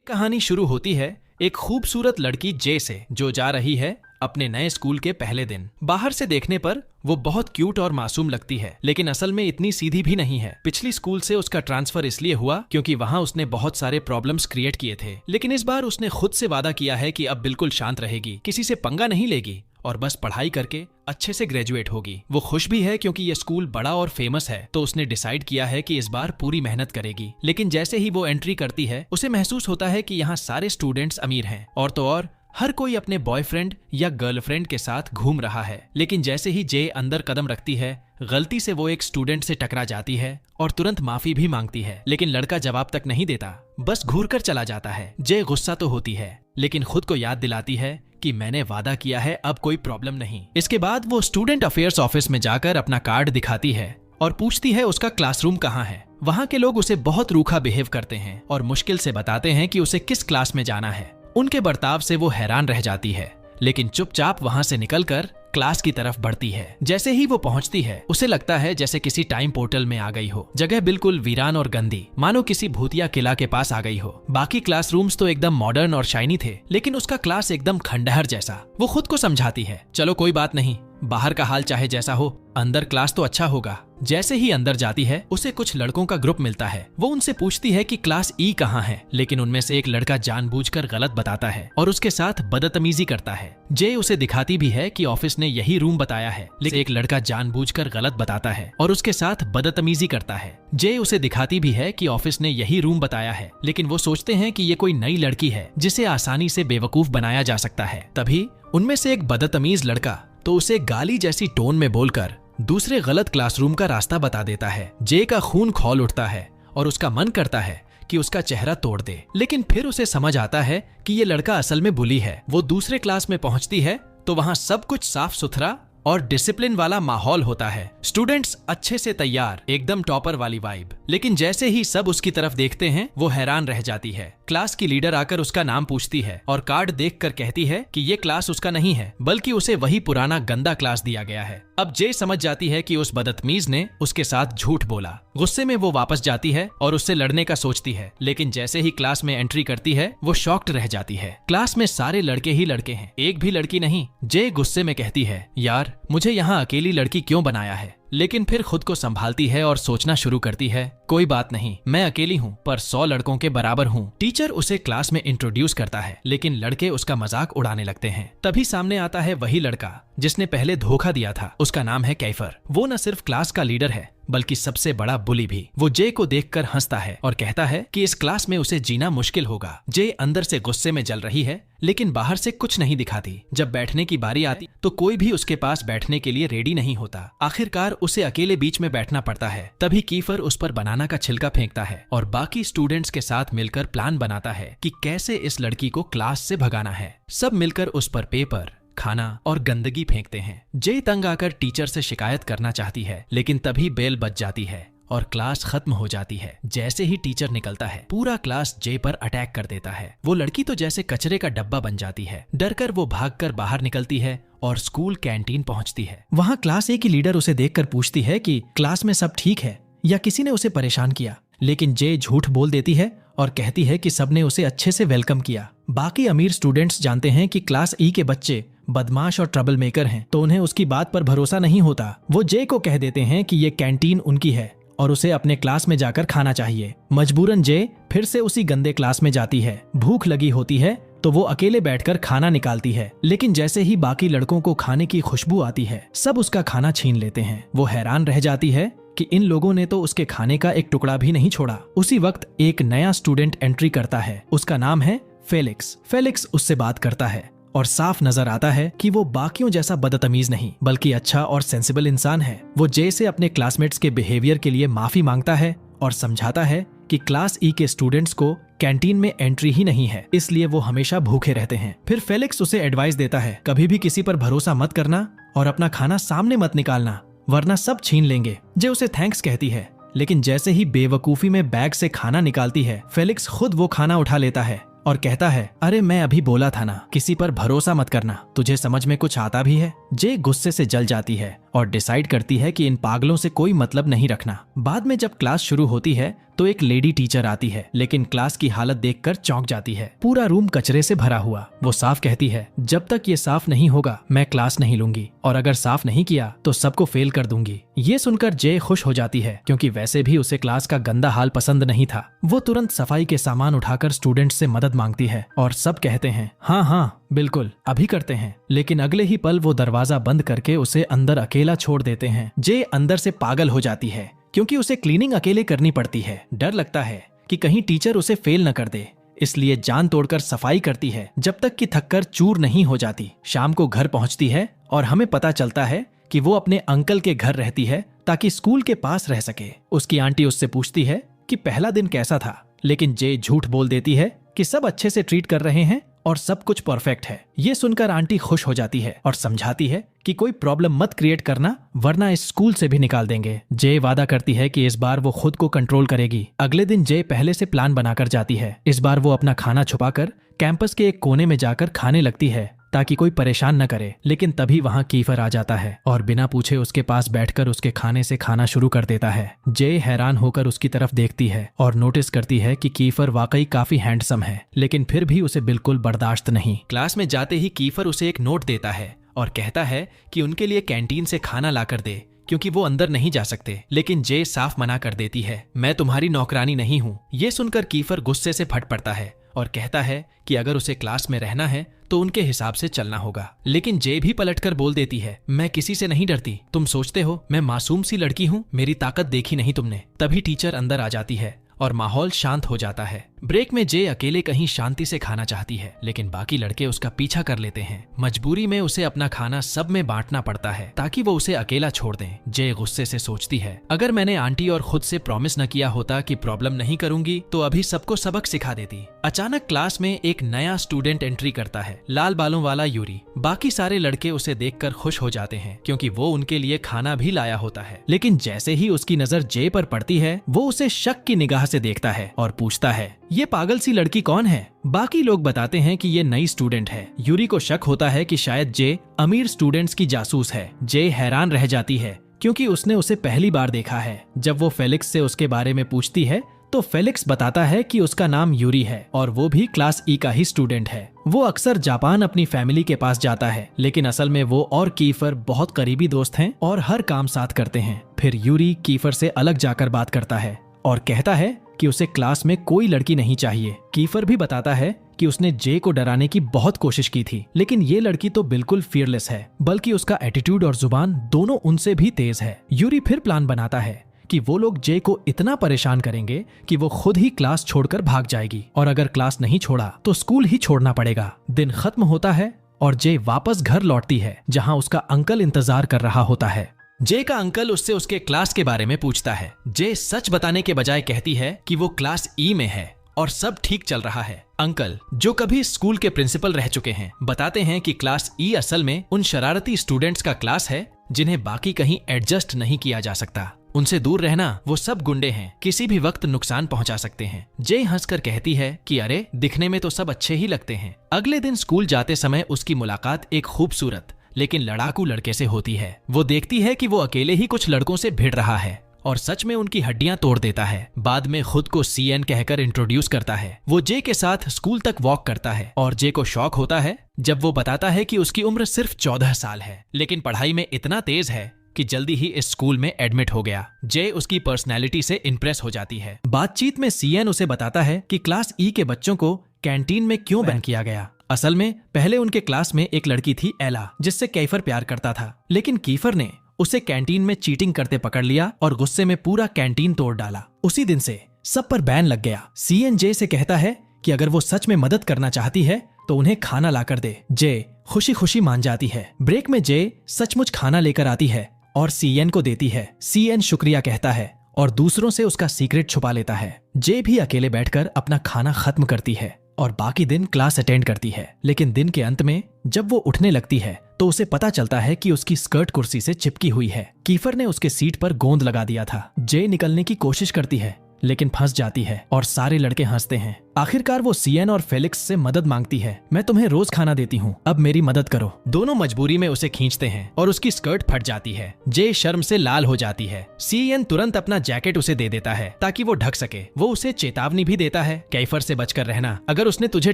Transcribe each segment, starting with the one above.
कहानी शुरू होती है एक खूबसूरत लड़की जे से, जो जा रही है अपने नए स्कूल के पहले दिन। बाहर से देखने पर वो बहुत क्यूट और मासूम लगती है, लेकिन असल में इतनी सीधी भी नहीं है। पिछली स्कूल से उसका ट्रांसफर इसलिए हुआ क्योंकि वहाँ उसने बहुत सारे प्रॉब्लम्स क्रिएट किए थे, लेकिन इस बार उसने खुद से वादा किया है कि अब बिल्कुल शांत रहेगी, किसी से पंगा नहीं लेगी और बस पढ़ाई करके अच्छे से ग्रेजुएट होगी। वो खुश भी है क्योंकि ये स्कूल बड़ा और फेमस है, तो उसने डिसाइड किया है कि इस बार पूरी मेहनत करेगी। लेकिन जैसे ही वो एंट्री करती है, उसे महसूस होता है कि यहाँ सारे स्टूडेंट्स अमीर हैं और तो और हर कोई अपने बॉयफ्रेंड या गर्लफ्रेंड के साथ घूम रहा है। लेकिन जैसे ही जे अंदर कदम रखती है, गलती से वो एक स्टूडेंट से टकरा जाती है और तुरंत माफी भी मांगती है, लेकिन लड़का जवाब तक नहीं देता, बस घूर कर चला जाता है। जे गुस्सा तो होती है, लेकिन खुद को याद दिलाती है कि मैंने वादा किया है, अब कोई प्रॉब्लम नहीं। इसके बाद वो स्टूडेंट अफेयर्स ऑफिस में जाकर अपना कार्ड दिखाती है और पूछती है उसका क्लासरूम कहाँ है। वहाँ के लोग उसे बहुत रूखा बिहेव करते हैं और मुश्किल से बताते हैं कि उसे किस क्लास में जाना है। उनके बर्ताव से वो हैरान रह जाती है, लेकिन चुपचाप वहाँ से निकलकर क्लास की तरफ बढ़ती है। जैसे ही वो पहुंचती है, उसे लगता है जैसे किसी टाइम पोर्टल में आ गई हो। जगह बिल्कुल वीरान और गंदी, मानो किसी भूतिया किला के पास आ गई हो। बाकी क्लासरूम्स तो एकदम मॉडर्न और शाइनी थे, लेकिन उसका क्लास एकदम खंडहर जैसा। वो खुद को समझाती है, चलो कोई बात नहीं, बाहर का हाल चाहे जैसा हो, अंदर क्लास तो अच्छा होगा। जैसे ही अंदर जाती है, उसे कुछ लड़कों का ग्रुप मिलता है। वो उनसे पूछती है कि क्लास ई कहाँ है, लेकिन उनमें से एक लड़का जानबूझकर गलत बताता है और उसके साथ बदतमीजी करता है। जे उसे दिखाती भी है कि ऑफिस ने यही रूम बताया है, लेकिन एक लड़का जानबूझकर गलत बताता है और उसके साथ बदतमीजी करता है। जे उसे दिखाती भी है कि ऑफिस ने यही रूम बताया है, लेकिन वो सोचते हैं कि ये कोई नई लड़की है जिसे आसानी से बेवकूफ बनाया जा सकता है। तभी उनमें से एक बदतमीज लड़का तो उसे गाली जैसी टोन में बोलकर दूसरे गलत क्लासरूम का रास्ता बता देता है। जे का खून खौल उठता है और उसका मन करता है कि उसका चेहरा तोड़ दे, लेकिन फिर उसे समझ आता है कि ये लड़का असल में बुली है। वो दूसरे क्लास में पहुंचती है तो वहां सब कुछ साफ सुथरा और डिसिप्लिन वाला माहौल होता है। स्टूडेंट्स अच्छे से तैयार, एकदम टॉपर वाली वाइब। लेकिन जैसे ही सब उसकी तरफ देखते हैं, वो हैरान रह जाती है। क्लास की लीडर आकर उसका नाम पूछती है और कार्ड देखकर कहती है कि ये क्लास उसका नहीं है, बल्कि उसे वही पुराना गंदा क्लास दिया गया है। अब जे समझ जाती है कि उस बदतमीज ने उसके साथ झूठ बोला। गुस्से में वो वापस जाती है और उससे लड़ने का सोचती है, लेकिन जैसे ही क्लास में एंट्री करती है, वो शॉक्ड रह जाती है। क्लास में सारे लड़के ही लड़के हैं, एक भी लड़की नहीं। जे गुस्से में कहती है, यार मुझे यहाँ अकेली लड़की क्यों बनाया है, लेकिन फिर खुद को संभालती है और सोचना शुरू करती है, कोई बात नहीं, मैं अकेली हूँ पर 100 लड़कों के बराबर हूँ। टीचर उसे क्लास में इंट्रोड्यूस करता है, लेकिन लड़के उसका मजाक उड़ाने लगते हैं। तभी सामने आता है वही लड़का जिसने पहले धोखा दिया था। उसका नाम है कैफर। वो न सिर्फ क्लास का लीडर है, बल्कि सबसे बड़ा बुली भी। वो जे को देखकर हंसता है और कहता है कि इस क्लास में उसे जीना मुश्किल होगा। जे अंदर से गुस्से में जल रही है, लेकिन बाहर से कुछ नहीं दिखाती। जब बैठने की बारी आती तो कोई भी उसके पास बैठने के लिए रेडी नहीं होता। आखिरकार उसे अकेले बीच में बैठना पड़ता है। तभी कीफर उस पर बनाना का छिलका फेंकता है और बाकी स्टूडेंट्स के साथ मिलकर प्लान बनाता है कि कैसे इस लड़की को क्लास से भगाना है। सब मिलकर उस पर पेपर, खाना और गंदगी फेंकते हैं। जे तंग आकर टीचर से शिकायत करना चाहती है, लेकिन तभी बेल बज जाती है और क्लास खत्म हो जाती है। जैसे ही टीचर निकलता है, पूरा क्लास जे पर अटैक कर देता है। वो लड़की तो जैसे कचरे का डब्बा बन जाती है। डरकर वो भागकर बाहर निकलती है और स्कूल कैंटीन पहुंचती है। वहां क्लास ए की लीडर उसे देखकर पूछती है कि क्लास में सब ठीक है या किसी ने उसे परेशान किया, लेकिन जे झूठ बोल देती है और कहती है कि सबने उसे अच्छे से वेलकम किया। बाकी अमीर स्टूडेंट्स जानते हैं कि क्लास ई के बच्चे बदमाश और ट्रबल मेकर हैं, तो उन्हें उसकी बात पर भरोसा नहीं होता। वो जे को कह देते हैं कि ये कैंटीन उनकी है और उसे अपने क्लास में जाकर खाना चाहिए। मजबूरन जे फिर से उसी गंदे क्लास में जाती है। भूख लगी होती है तो वो अकेले बैठकर खाना निकालती है, लेकिन जैसे ही बाकी लड़कों को खाने की खुशबू आती है, सब उसका खाना छीन लेते हैं। वो हैरान रह जाती है कि इन लोगों ने तो उसके खाने का एक टुकड़ा भी नहीं छोड़ा। उसी वक्त एक नया स्टूडेंट एंट्री करता है। उसका नाम है फेलिक्स। फेलिक्स उससे बात करता है और साफ नजर आता है कि वो बाकियों जैसा बदतमीज नहीं, बल्कि अच्छा और सेंसिबल इंसान है। वो जे से अपने क्लासमेट्स के बिहेवियर के लिए माफी मांगता है और समझाता है कि क्लास ई के स्टूडेंट्स को कैंटीन में एंट्री ही नहीं है, इसलिए वो हमेशा भूखे रहते हैं। फिर फेलिक्स उसे एडवाइस देता है, कभी भी किसी पर भरोसा मत करना और अपना खाना सामने मत निकालना, वरना सब छीन लेंगे। जे उसे थैंक्स कहती है, लेकिन जैसे ही बेवकूफी में बैग से खाना निकालती है, फेलिक्स खुद वो खाना उठा लेता है और कहता है, अरे मैं अभी बोला था ना, किसी पर भरोसा मत करना, तुझे समझ में कुछ आता भी है। जे गुस्से से जल जाती है और डिसाइड करती है कि इन पागलों से कोई मतलब नहीं रखना। बाद में जब क्लास शुरू होती है तो एक लेडी टीचर आती है, लेकिन क्लास की हालत देखकर चौंक जाती है। पूरा रूम कचरे से भरा हुआ। वो साफ कहती है, जब तक ये साफ नहीं होगा मैं क्लास नहीं लूंगी, और अगर साफ नहीं किया तो सबको फेल कर दूंगी। ये सुनकर जे खुश हो जाती है, क्योंकि वैसे भी उसे क्लास का गंदा हाल पसंद नहीं था। वो तुरंत सफाई के सामान उठाकर स्टूडेंट्स से मदद मांगती है और सब कहते हैं हाँ हाँ बिल्कुल अभी करते हैं। लेकिन अगले ही पल वो दरवाजा बंद करके उसे अंदर अकेला छोड़ देते हैं। जे अंदर से पागल हो जाती है, क्योंकि उसे क्लीनिंग अकेले करनी पड़ती है। डर लगता है कि कहीं टीचर उसे फेल न कर दे, इसलिए जान तोड़कर सफाई करती है जब तक कि थककर चूर नहीं हो जाती। शाम को घर पहुंचती है और हमें पता चलता है कि वो अपने अंकल के घर रहती है ताकि स्कूल के पास रह सके। उसकी आंटी उससे पूछती है कि पहला दिन कैसा था, लेकिन जे झूठ बोल देती है कि सब अच्छे से ट्रीट कर रहे हैं और सब कुछ परफेक्ट है। ये सुनकर आंटी खुश हो जाती है और समझाती है कि कोई प्रॉब्लम मत क्रिएट करना, वरना इस स्कूल से भी निकाल देंगे। जे वादा करती है कि इस बार वो खुद को कंट्रोल करेगी। अगले दिन जे पहले से प्लान बनाकर जाती है। इस बार वो अपना खाना छुपाकर कैंपस के एक कोने में जाकर खाने लगती है ताकि कोई परेशान न करे। लेकिन तभी वहाँ कीफर आ जाता है और बिना पूछे उसके पास बैठकर उसके खाने से खाना शुरू कर देता है। जे हैरान होकर उसकी तरफ देखती है और नोटिस करती है कि कीफर वाकई काफी हैंडसम है, लेकिन फिर भी उसे बिल्कुल बर्दाश्त नहीं। क्लास में जाते ही कीफर उसे एक नोट देता है और कहता है कि उनके लिए कैंटीन से खाना लाकर दे, क्योंकि वो अंदर नहीं जा सकते। लेकिन जे साफ मना कर देती है, मैं तुम्हारी नौकरानी नहीं हूँ। ये सुनकर कीफर गुस्से से फट पड़ता है और कहता है कि अगर उसे क्लास में रहना है तो उनके हिसाब से चलना होगा। लेकिन जे भी पलटकर बोल देती है, मैं किसी से नहीं डरती, तुम सोचते हो मैं मासूम सी लड़की हूँ, मेरी ताकत देखी नहीं तुमने। तभी टीचर अंदर आ जाती है और माहौल शांत हो जाता है। ब्रेक में जे अकेले कहीं शांति से खाना चाहती है, लेकिन बाकी लड़के उसका पीछा कर लेते हैं। मजबूरी में उसे अपना खाना सब में बांटना पड़ता है ताकि वो उसे अकेला छोड़ दें। जे गुस्से से सोचती है, अगर मैंने आंटी और खुद से प्रॉमिस न किया होता कि प्रॉब्लम नहीं करूंगी तो अभी सबको सबक सिखा देती। अचानक क्लास में एक नया स्टूडेंट एंट्री करता है, लाल बालों वाला यूरी। बाकी सारे लड़के उसे देखकर खुश हो जाते हैं, क्योंकि वो उनके लिए खाना भी लाया होता है। लेकिन जैसे ही उसकी नजर जे पर पड़ती है, वो उसे शक की निगाह से देखता है और पूछता है, ये पागल सी लड़की कौन है? बाकी लोग बताते हैं कि ये नई स्टूडेंट है। यूरी को शक होता है कि शायद जे अमीर स्टूडेंट्स की जासूस है। जे हैरान रह जाती है, क्योंकि उसने उसे पहली बार देखा है। जब वो फेलिक्स से उसके बारे में पूछती है तो फेलिक्स बताता है कि उसका नाम यूरी है और वो भी क्लास ई का ही स्टूडेंट है। वो अक्सर जापान अपनी फैमिली के पास जाता है, लेकिन असल में वो और कीफर बहुत करीबी दोस्त हैं और हर काम साथ करते हैं। फिर यूरी कीफर से अलग जाकर बात करता है और कहता है कि उसे क्लास में कोई लड़की नहीं चाहिए। कीफर भी बताता है कि उसने जे को डराने की बहुत कोशिश की थी, लेकिन ये लड़की तो बिल्कुल फियरलेस है, बल्कि उसका एटीट्यूड और जुबान दोनों उनसे भी तेज है। यूरी फिर प्लान बनाता है कि वो लोग जे को इतना परेशान करेंगे कि वो खुद ही क्लास छोड़कर भाग जाएगी, और अगर क्लास नहीं छोड़ा तो स्कूल ही छोड़ना पड़ेगा। दिन खत्म होता है और जे वापस घर लौटती है, जहाँ उसका अंकल इंतजार कर रहा होता है। जे का अंकल उससे उसके क्लास के बारे में पूछता है। जे सच बताने के बजाय कहती है कि वो क्लास ई में है और सब ठीक चल रहा है। अंकल, जो कभी स्कूल के प्रिंसिपल रह चुके हैं, बताते हैं कि क्लास ई असल में उन शरारती स्टूडेंट्स का क्लास है जिन्हें बाकी कहीं एडजस्ट नहीं किया जा सकता। उनसे दूर रहना, वो सब गुंडे हैं, किसी भी वक्त नुकसान पहुंचा सकते हैं। जे हंसकर कहती है कि अरे, दिखने में तो सब अच्छे ही लगते हैं। अगले दिन स्कूल जाते समय उसकी मुलाकात एक खूबसूरत लेकिन लड़ाकू लड़के से होती है। वो देखती है कि वो अकेले ही कुछ लड़कों से भिड़ रहा है और सच में उनकी हड्डियां तोड़ देता है। बाद में खुद को सीएन कहकर इंट्रोड्यूस करता है। वो जे के साथ स्कूल तक वॉक करता है और जे को शौक होता है जब वो बताता है कि उसकी उम्र सिर्फ 14 साल है, लेकिन पढ़ाई में इतना तेज है कि जल्दी ही इस स्कूल में एडमिट हो गया। जे उसकी पर्सनैलिटी से इम्प्रेस हो जाती है। बातचीत में सीएन उसे बताता है कि क्लास ई के बच्चों को कैंटीन में क्यों बैन किया गया। असल में पहले उनके क्लास में एक लड़की थी एला, जिससे कीफर प्यार करता था, लेकिन कीफर ने उसे कैंटीन में चीटिंग करते पकड़ लिया और गुस्से में पूरा कैंटीन तोड़ डाला। उसी दिन से सब पर बैन लग गया। सीएन जे से कहता है कि अगर वो सच में मदद करना चाहती है तो उन्हें खाना लाकर दे। जे खुशी खुशी मान जाती है। ब्रेक में जे सचमुच खाना लेकर आती है और सीएन को देती है। सीएन शुक्रिया कहता है और दूसरों से उसका सीक्रेट छुपा लेता है। जे भी अकेले बैठकर अपना खाना खत्म करती है और बाकी दिन क्लास अटेंड करती है। लेकिन दिन के अंत में जब वो उठने लगती है तो उसे पता चलता है कि उसकी स्कर्ट कुर्सी से चिपकी हुई है। कीफर ने उसके सीट पर गोंद लगा दिया था। जे निकलने की कोशिश करती है, लेकिन फंस जाती है और सारे लड़के हंसते हैं। आखिरकार वो सीएन और फेलिक्स से मदद मांगती है। मैं तुम्हें रोज खाना देती हूँ, अब मेरी मदद करो। दोनों मजबूरी में उसे खींचते हैं और उसकी स्कर्ट फट जाती है। जे शर्म से लाल हो जाती है। सीएन तुरंत अपना जैकेट उसे दे देता है ताकि वो ढक सके। वो उसे चेतावनी भी देता है, कैफर से बचकर रहना, अगर उसने तुझे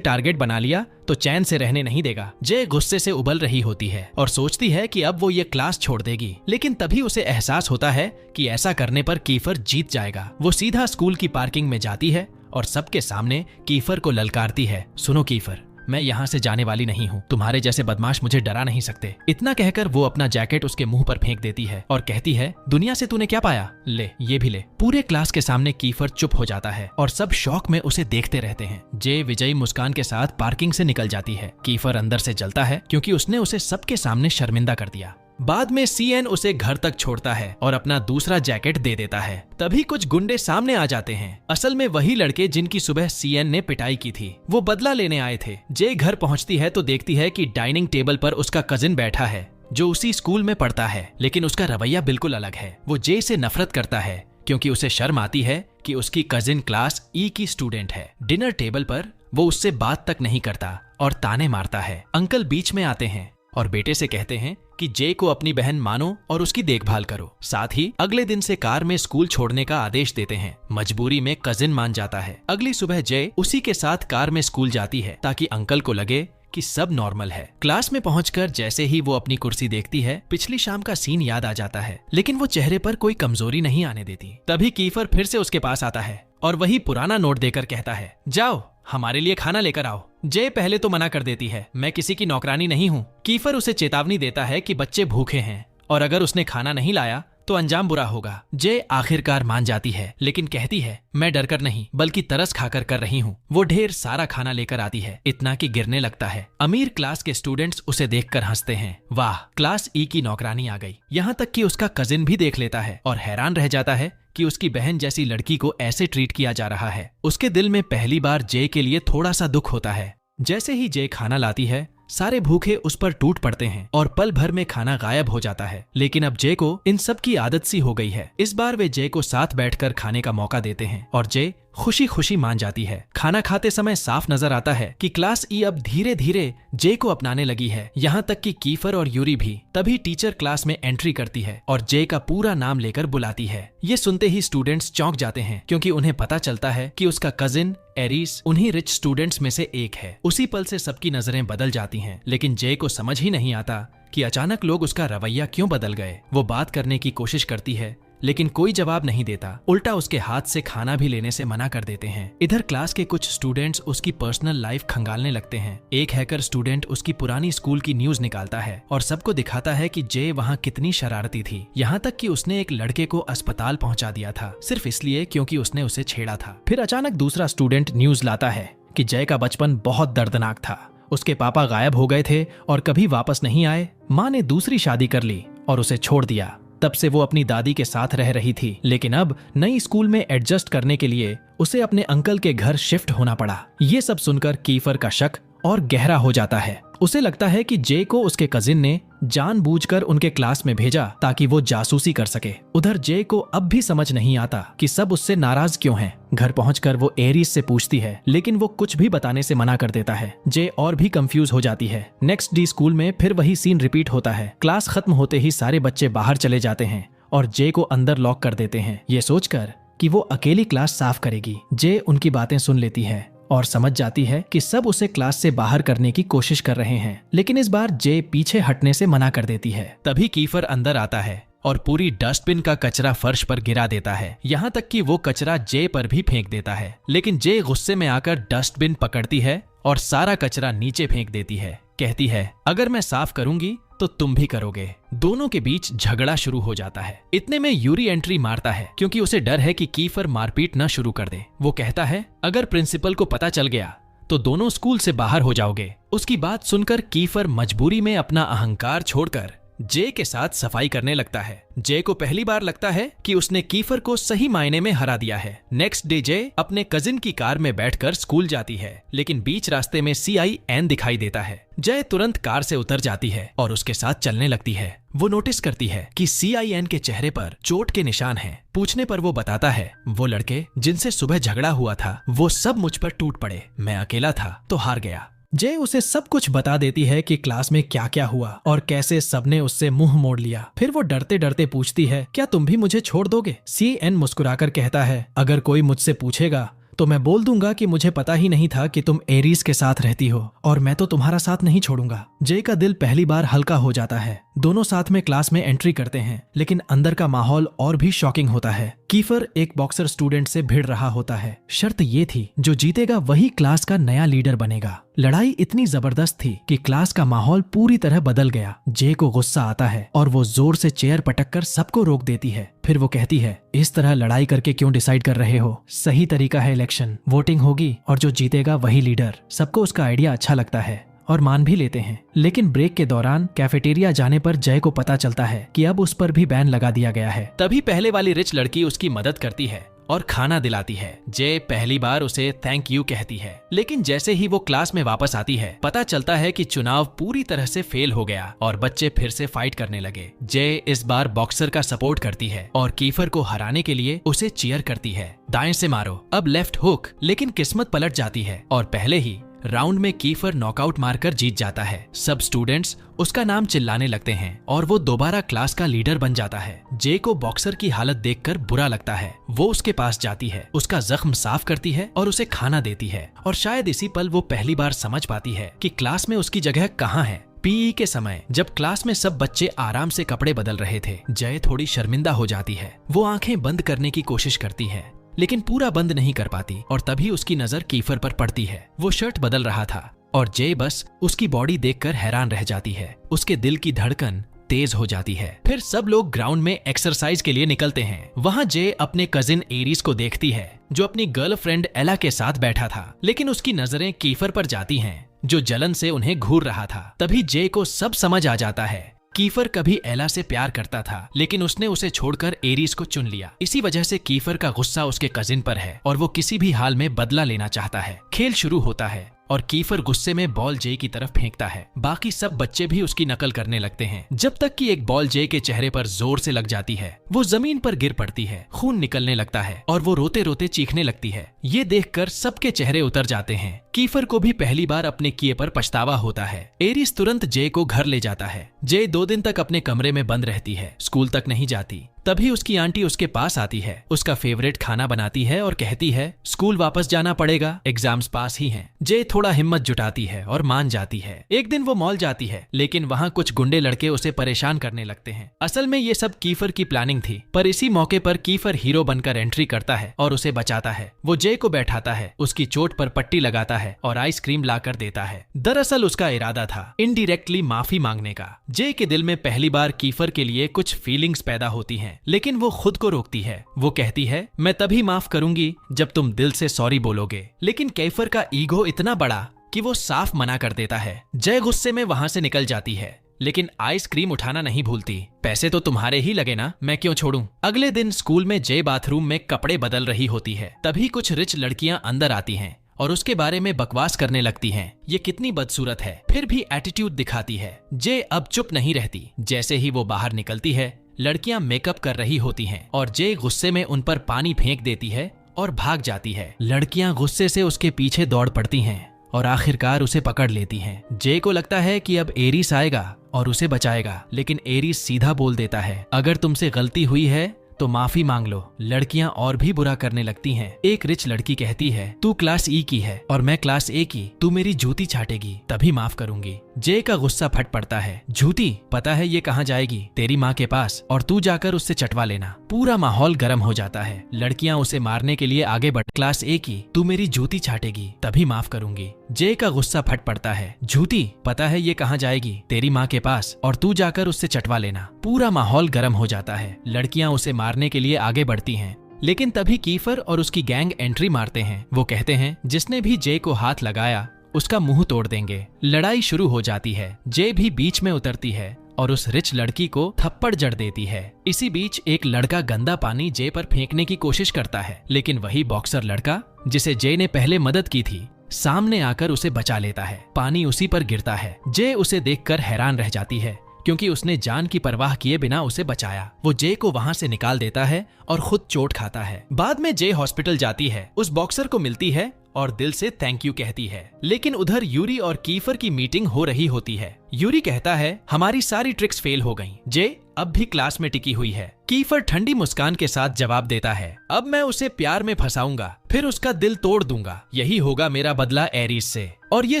टारगेट बना लिया तो चैन से रहने नहीं देगा। जे गुस्से से उबल रही होती है और सोचती है कि अब वो ये क्लास छोड़ देगी, लेकिन तभी उसे एहसास होता है कि ऐसा करने पर कीफर जीत जाएगा। वो सीधा स्कूल की पार्किंग में जाती है और सबके सामने कीफर को ललकारती है, सुनो कीफर, मैं यहाँ से जाने वाली नहीं हूँ, तुम्हारे जैसे बदमाश मुझे डरा नहीं सकते। इतना कहकर वो अपना जैकेट उसके मुंह पर फेंक देती है और कहती है, दुनिया से तूने क्या पाया, ले ये भी ले। पूरे क्लास के सामने कीफर चुप हो जाता है और सब शौक में उसे देखते रहते हैं। जे विजयी मुस्कान के साथ पार्किंग से निकल जाती है। कीफर अंदर से जलता है क्योंकि उसने उसे सबके सामने शर्मिंदा कर दिया। बाद में सीएन उसे घर तक छोड़ता है और अपना दूसरा जैकेट दे देता है। तभी कुछ गुंडे सामने आ जाते हैं, असल में वही लड़के जिनकी सुबह सीएन ने पिटाई की थी। वो बदला लेने आए थे। जे घर पहुंचती है तो देखती है कि डाइनिंग टेबल पर उसका कजिन बैठा है जो उसी स्कूल में पढ़ता है, लेकिन उसका रवैया बिल्कुल अलग है। वो जे से नफरत करता है क्योंकि उसे शर्म आती है कि उसकी कजिन क्लास ई की स्टूडेंट है। डिनर टेबल पर वो उससे बात तक नहीं करता और ताने मारता है। अंकल बीच में आते हैं और बेटे से कहते हैं कि जे को अपनी बहन मानो और उसकी देखभाल करो। साथ ही अगले दिन से कार में स्कूल छोड़ने का आदेश देते हैं। मजबूरी में कजिन मान जाता है। अगली सुबह जे उसी के साथ कार में स्कूल जाती है ताकि अंकल को लगे कि सब नॉर्मल है। क्लास में पहुंचकर जैसे ही वो अपनी कुर्सी देखती है, पिछली शाम का सीन याद आ जाता है, लेकिन वो चेहरे पर कोई कमजोरी नहीं आने देती। तभी कीफर फिर से उसके पास आता है और वही पुराना नोट देकर कहता है, जाओ हमारे लिए खाना लेकर आओ। जे पहले तो मना कर देती है, मैं किसी की नौकरानी नहीं हूँ। कीफर उसे चेतावनी देता है कि बच्चे भूखे हैं और अगर उसने खाना नहीं लाया तो अंजाम बुरा होगा। जे आखिरकार मान जाती है, लेकिन कहती है, मैं डरकर नहीं बल्कि तरस खाकर कर रही हूँ। वो ढेर सारा खाना लेकर आती है, इतना कि गिरने लगता है। अमीर क्लास के स्टूडेंट्स उसे देखकर हंसते हैं, वाह क्लास ई की नौकरानी आ गई। यहाँ तक कि उसका कजिन भी देख लेता है और हैरान रह जाता है कि उसकी बहन जैसी लड़की को ऐसे ट्रीट किया जा रहा है। उसके दिल में पहली बार जे के लिए थोड़ा सा दुख होता है। जैसे ही जे खाना लाती है, सारे भूखे उस पर टूट पड़ते हैं और पल भर में खाना गायब हो जाता है। लेकिन अब जे को इन सब की आदत सी हो गई है। इस बार वे जे को साथ बैठकर खाने का मौका देते हैं और जे खुशी खुशी मान जाती है। खाना खाते समय साफ नजर आता है कि क्लास ई अब धीरे धीरे जे को अपनाने लगी है, यहाँ तक कि कीफर और यूरी भी। तभी टीचर क्लास में एंट्री करती है और जे का पूरा नाम लेकर बुलाती है। ये सुनते ही स्टूडेंट्स चौंक जाते हैं क्योंकि उन्हें पता चलता है कि उसका कजिन एरिस उन्हीं रिच स्टूडेंट्स में से एक है। उसी पल से सबकी नजरें बदल जाती हैं, लेकिन जे को समझ ही नहीं आता कि अचानक लोग उसका रवैया क्यों बदल गए। वो बात करने की कोशिश करती है लेकिन कोई जवाब नहीं देता, उल्टा उसके हाथ से खाना भी लेने से मना कर देते हैं। इधर क्लास के कुछ स्टूडेंट्स उसकी पर्सनल लाइफ खंगालने लगते हैं। एक हैकर स्टूडेंट उसकी पुरानी स्कूल की न्यूज निकालता है और सबको दिखाता है कि जे वहाँ कितनी शरारती थी, यहाँ तक कि उसने एक लड़के को अस्पताल पहुँचा दिया था सिर्फ इसलिए क्योंकि उसने उसे छेड़ा था। फिर अचानक दूसरा स्टूडेंट न्यूज लाता है कि जय का बचपन बहुत दर्दनाक था। उसके पापा गायब हो गए थे और कभी वापस नहीं आए। माँ ने दूसरी शादी कर ली और उसे छोड़ दिया। तब से वो अपनी दादी के साथ रह रही थी, लेकिन अब नई स्कूल में एडजस्ट करने के लिए उसे अपने अंकल के घर शिफ्ट होना पड़ा। ये सब सुनकर कीफर का शक और गहरा हो जाता है। उसे लगता है कि जे को उसके कजिन ने जानबूझकर उनके क्लास में भेजा ताकि वो जासूसी कर सके। उधर जे को अब भी समझ नहीं आता कि सब उससे नाराज क्यों हैं। घर पहुंचकर वो एरिस से पूछती है, लेकिन वो कुछ भी बताने से मना कर देता है। जे और भी कंफ्यूज हो जाती है। नेक्स्ट डे स्कूल में फिर वही सीन रिपीट होता है। क्लास खत्म होते ही सारे बच्चे बाहर चले जाते हैं और जे को अंदर लॉक कर देते हैं, ये सोचकर कि वो अकेली क्लास साफ करेगी। जे उनकी बातें सुन लेती है और समझ जाती है कि सब उसे क्लास से बाहर करने की कोशिश कर रहे हैं, लेकिन इस बार जे पीछे हटने से मना कर देती है। तभी कीफर अंदर आता है और पूरी डस्टबिन का कचरा फर्श पर गिरा देता है, यहाँ तक कि वो कचरा जे पर भी फेंक देता है। लेकिन जे गुस्से में आकर डस्टबिन पकड़ती है और सारा कचरा नीचे फेंक देती है। कहती है, अगर मैं साफ करूंगी तो तुम भी करोगे। दोनों के बीच झगड़ा शुरू हो जाता है। इतने में यूरी एंट्री मारता है क्योंकि उसे डर है कि कीफर मारपीट न शुरू कर दे। वो कहता है, अगर प्रिंसिपल को पता चल गया तो दोनों स्कूल से बाहर हो जाओगे। उसकी बात सुनकर कीफर मजबूरी में अपना अहंकार छोड़कर जे के साथ सफाई करने लगता है। जे को पहली बार लगता है कि उसने कीफर को सही मायने में हरा दिया है। नेक्स्ट डे जे अपने कजिन की कार में बैठकर स्कूल जाती है, लेकिन बीच रास्ते में CIN दिखाई देता है। जय तुरंत कार से उतर जाती है और उसके साथ चलने लगती है। वो नोटिस करती है कि CIN के चेहरे पर चोट के निशान हैं। पूछने पर वो बताता है, वो लड़के जिनसे सुबह झगड़ा हुआ था वो सब मुझ पर टूट पड़े, मैं अकेला था तो हार गया। जय उसे सब कुछ बता देती है कि क्लास में क्या क्या हुआ और कैसे सबने उससे मुंह मोड़ लिया। फिर वो डरते डरते पूछती है, क्या तुम भी मुझे छोड़ दोगे? CN मुस्कुराकर कहता है, अगर कोई मुझसे पूछेगा तो मैं बोल दूंगा कि मुझे पता ही नहीं था कि तुम एरीज के साथ रहती हो और मैं तो तुम्हारा साथ नहीं छोड़ूंगा। जय का दिल पहली बार हल्का हो जाता है। दोनों साथ में क्लास में एंट्री करते हैं, लेकिन अंदर का माहौल और भी शॉकिंग होता है। कीफर एक बॉक्सर स्टूडेंट से भिड़ रहा होता है। शर्त ये थी, जो जीतेगा वही क्लास का नया लीडर बनेगा। लड़ाई इतनी जबरदस्त थी कि क्लास का माहौल पूरी तरह बदल गया। जे को गुस्सा आता है और वो जोर से चेयर पटककर सबको रोक देती है। फिर वो कहती है, इस तरह लड़ाई करके क्यों डिसाइड कर रहे हो? सही तरीका है इलेक्शन, वोटिंग होगी और जो जीतेगा वही लीडर। सबको उसका आइडिया अच्छा लगता है और मान भी लेते हैं। लेकिन ब्रेक के दौरान कैफेटेरिया जाने पर जय को पता चलता है कि अब उस पर भी बैन लगा दिया गया है। तभी पहले वाली रिच लड़की उसकी मदद करती है और खाना दिलाती है। जय पहली बार उसे थैंक यू कहती है, लेकिन जैसे ही वो क्लास में वापस आती है पता चलता है कि चुनाव पूरी तरह से फेल हो गया और बच्चे फिर से फाइट करने लगे। जय इस बार बॉक्सर का सपोर्ट करती है और कीफर को हराने के लिए उसे चीयर करती है। दाएं से मारो, अब लेफ्ट हुक, लेकिन किस्मत पलट जाती है और पहले ही राउंड में कीफर नॉकआउट मारकर जीत जाता है। सब स्टूडेंट्स उसका नाम चिल्लाने लगते हैं और वो दोबारा क्लास का लीडर बन जाता है। जे को बॉक्सर की हालत देखकर बुरा लगता है। वो उसके पास जाती है, उसका जख्म साफ करती है और उसे खाना देती है। और शायद इसी पल वो पहली बार समझ पाती है कि क्लास में उसकी जगह कहाँ है। PE के समय जब क्लास में सब बच्चे आराम से कपड़े बदल रहे थे, जय थोड़ी शर्मिंदा हो जाती है। वो आंखें बंद करने की कोशिश करती है, लेकिन पूरा बंद नहीं कर पाती और तभी उसकी नजर कीफर पर पड़ती है। वो शर्ट बदल रहा था और जे बस उसकी बॉडी देखकर हैरान रह जाती है। उसके दिल की धड़कन तेज हो जाती है। फिर सब लोग ग्राउंड में एक्सरसाइज के लिए निकलते हैं। वहाँ जे अपने कजिन एरीज को देखती है, जो अपनी गर्लफ्रेंड एला के साथ बैठा था, लेकिन उसकी नजरें कीफर पर जाती हैं, जो जलन से उन्हें घूर रहा था। तभी जे को सब समझ आ जाता है। कीफर कभी एला से प्यार करता था, लेकिन उसने उसे छोड़कर एरीज को चुन लिया। इसी वजह से कीफर का गुस्सा उसके कजिन पर है और वो किसी भी हाल में बदला लेना चाहता है। खेल शुरू होता है और कीफर गुस्से में बॉल जे की तरफ फेंकता है। बाकी सब बच्चे भी उसकी नकल करने लगते हैं, जब तक कि एक बॉल जे के चेहरे पर जोर से लग जाती है। वो जमीन पर गिर पड़ती है, खून निकलने लगता है और वो रोते रोते चीखने लगती है। ये देखकर सबके चेहरे उतर जाते हैं। कीफर को भी पहली बार अपने किए पर पछतावा होता है। एरीज तुरंत जे को घर ले जाता है। जे 2 दिन तक अपने कमरे में बंद रहती है, स्कूल तक नहीं जाती। तभी उसकी आंटी उसके पास आती है, उसका फेवरेट खाना बनाती है और कहती है, स्कूल वापस जाना पड़ेगा, एग्जाम्स पास ही हैं। जे थोड़ा हिम्मत जुटाती है और मान जाती है। एक दिन वो मॉल जाती है, लेकिन वहाँ कुछ गुंडे लड़के उसे परेशान करने लगते हैं। असल में ये सब कीफर की प्लानिंग थी, पर इसी मौके पर कीफर हीरो बनकर एंट्री करता है और उसे बचाता है। वो जे को बैठाता है, उसकी चोट पर पट्टी लगाता है और आइसक्रीम लाकर देता है। दरअसल उसका इरादा था इनडायरेक्टली माफी मांगने का। जे के दिल में पहली बार कीफर के लिए कुछ फीलिंग्स पैदा होती हैं, लेकिन वो खुद को रोकती है। वो कहती है, मैं तभी माफ करूंगी जब तुम दिल से सॉरी बोलोगे। लेकिन कीफर का ईगो इतना बड़ा कि वो साफ मना कर देता है। जय गुस्से में वहां से निकल जाती है, लेकिन आइसक्रीम उठाना नहीं भूलती। पैसे तो तुम्हारे ही लगे ना, मैं क्यों छोड़ूं। अगले दिन स्कूल में जय बाथरूम में कपड़े बदल रही होती है। तभी कुछ रिच लड़कियां अंदर आती हैं और उसके बारे में बकवास करने लगती हैं। ये कितनी बदसूरत है, फिर भी एटीट्यूड दिखाती है। जे अब चुप नहीं रहती। जैसे ही वो बाहर निकलती है, लड़कियां मेकअप कर रही होती हैं और जे गुस्से में उन पर पानी फेंक देती है और भाग जाती है। लड़कियां गुस्से से उसके पीछे दौड़ पड़ती हैं और आखिरकार उसे पकड़ लेती हैं। जे को लगता है कि अब एरीस आएगा और उसे बचाएगा, लेकिन एरीस सीधा बोल देता है, अगर तुमसे गलती हुई है तो माफी मांग लो। लड़कियां और भी बुरा करने लगती हैं। एक रिच लड़की कहती है, तू क्लास ई की है और मैं क्लास ए की, तू मेरी जूती छाटेगी तभी माफ करूंगी। जे का गुस्सा फट पड़ता है, झूठी, पता है ये कहाँ जाएगी, तेरी माँ के पास, और तू जाकर उससे चटवा लेना। पूरा माहौल गर्म हो जाता है। लड़कियां उसे मारने के लिए आगे बढ़, क्लास ए की, तू मेरी जूती छाटेगी तभी माफ करूंगी। जे का गुस्सा फट पड़ता है, झूठी, पता है ये कहाँ जाएगी, तेरी माँ के पास, और तू जाकर उससे चटवा लेना। पूरा माहौल गर्म हो जाता है। लड़कियां उसे मारने के लिए आगे बढ़ती हैं, लेकिन तभी कीफर और उसकी गैंग एंट्री मारते हैं। वो कहते हैं, जिसने भी जे को हाथ लगाया उसका मुंह तोड़ देंगे। लड़ाई शुरू हो जाती है। जे भी बीच में उतरती है और उस रिच लड़की को थप्पड़ जड़ देती है। इसी बीच एक लड़का गंदा पानी जे पर फेंकने की कोशिश करता है, लेकिन वही बॉक्सर लड़का जिसे जे ने पहले मदद की थी सामने आकर उसे बचा लेता है। पानी उसी पर गिरता है। जे उसे देखकर हैरान रह जाती है क्योंकि उसने जान की परवाह किए बिना उसे बचाया। वो जे को वहां से निकाल देता है और खुद चोट खाता है। बाद में जे हॉस्पिटल जाती है, उस बॉक्सर को मिलती है और दिल से थैंक यू कहती है। लेकिन उधर यूरी और कीफर की मीटिंग हो रही होती है। यूरी कहता है हमारी सारी ट्रिक्स फेल हो गईं। जे अब भी क्लास में टिकी हुई है। कीफर ठंडी मुस्कान के साथ जवाब देता है अब मैं उसे प्यार में फंसाऊंगा, फिर उसका दिल तोड़ दूंगा। यही होगा मेरा बदला एरिस से। और ये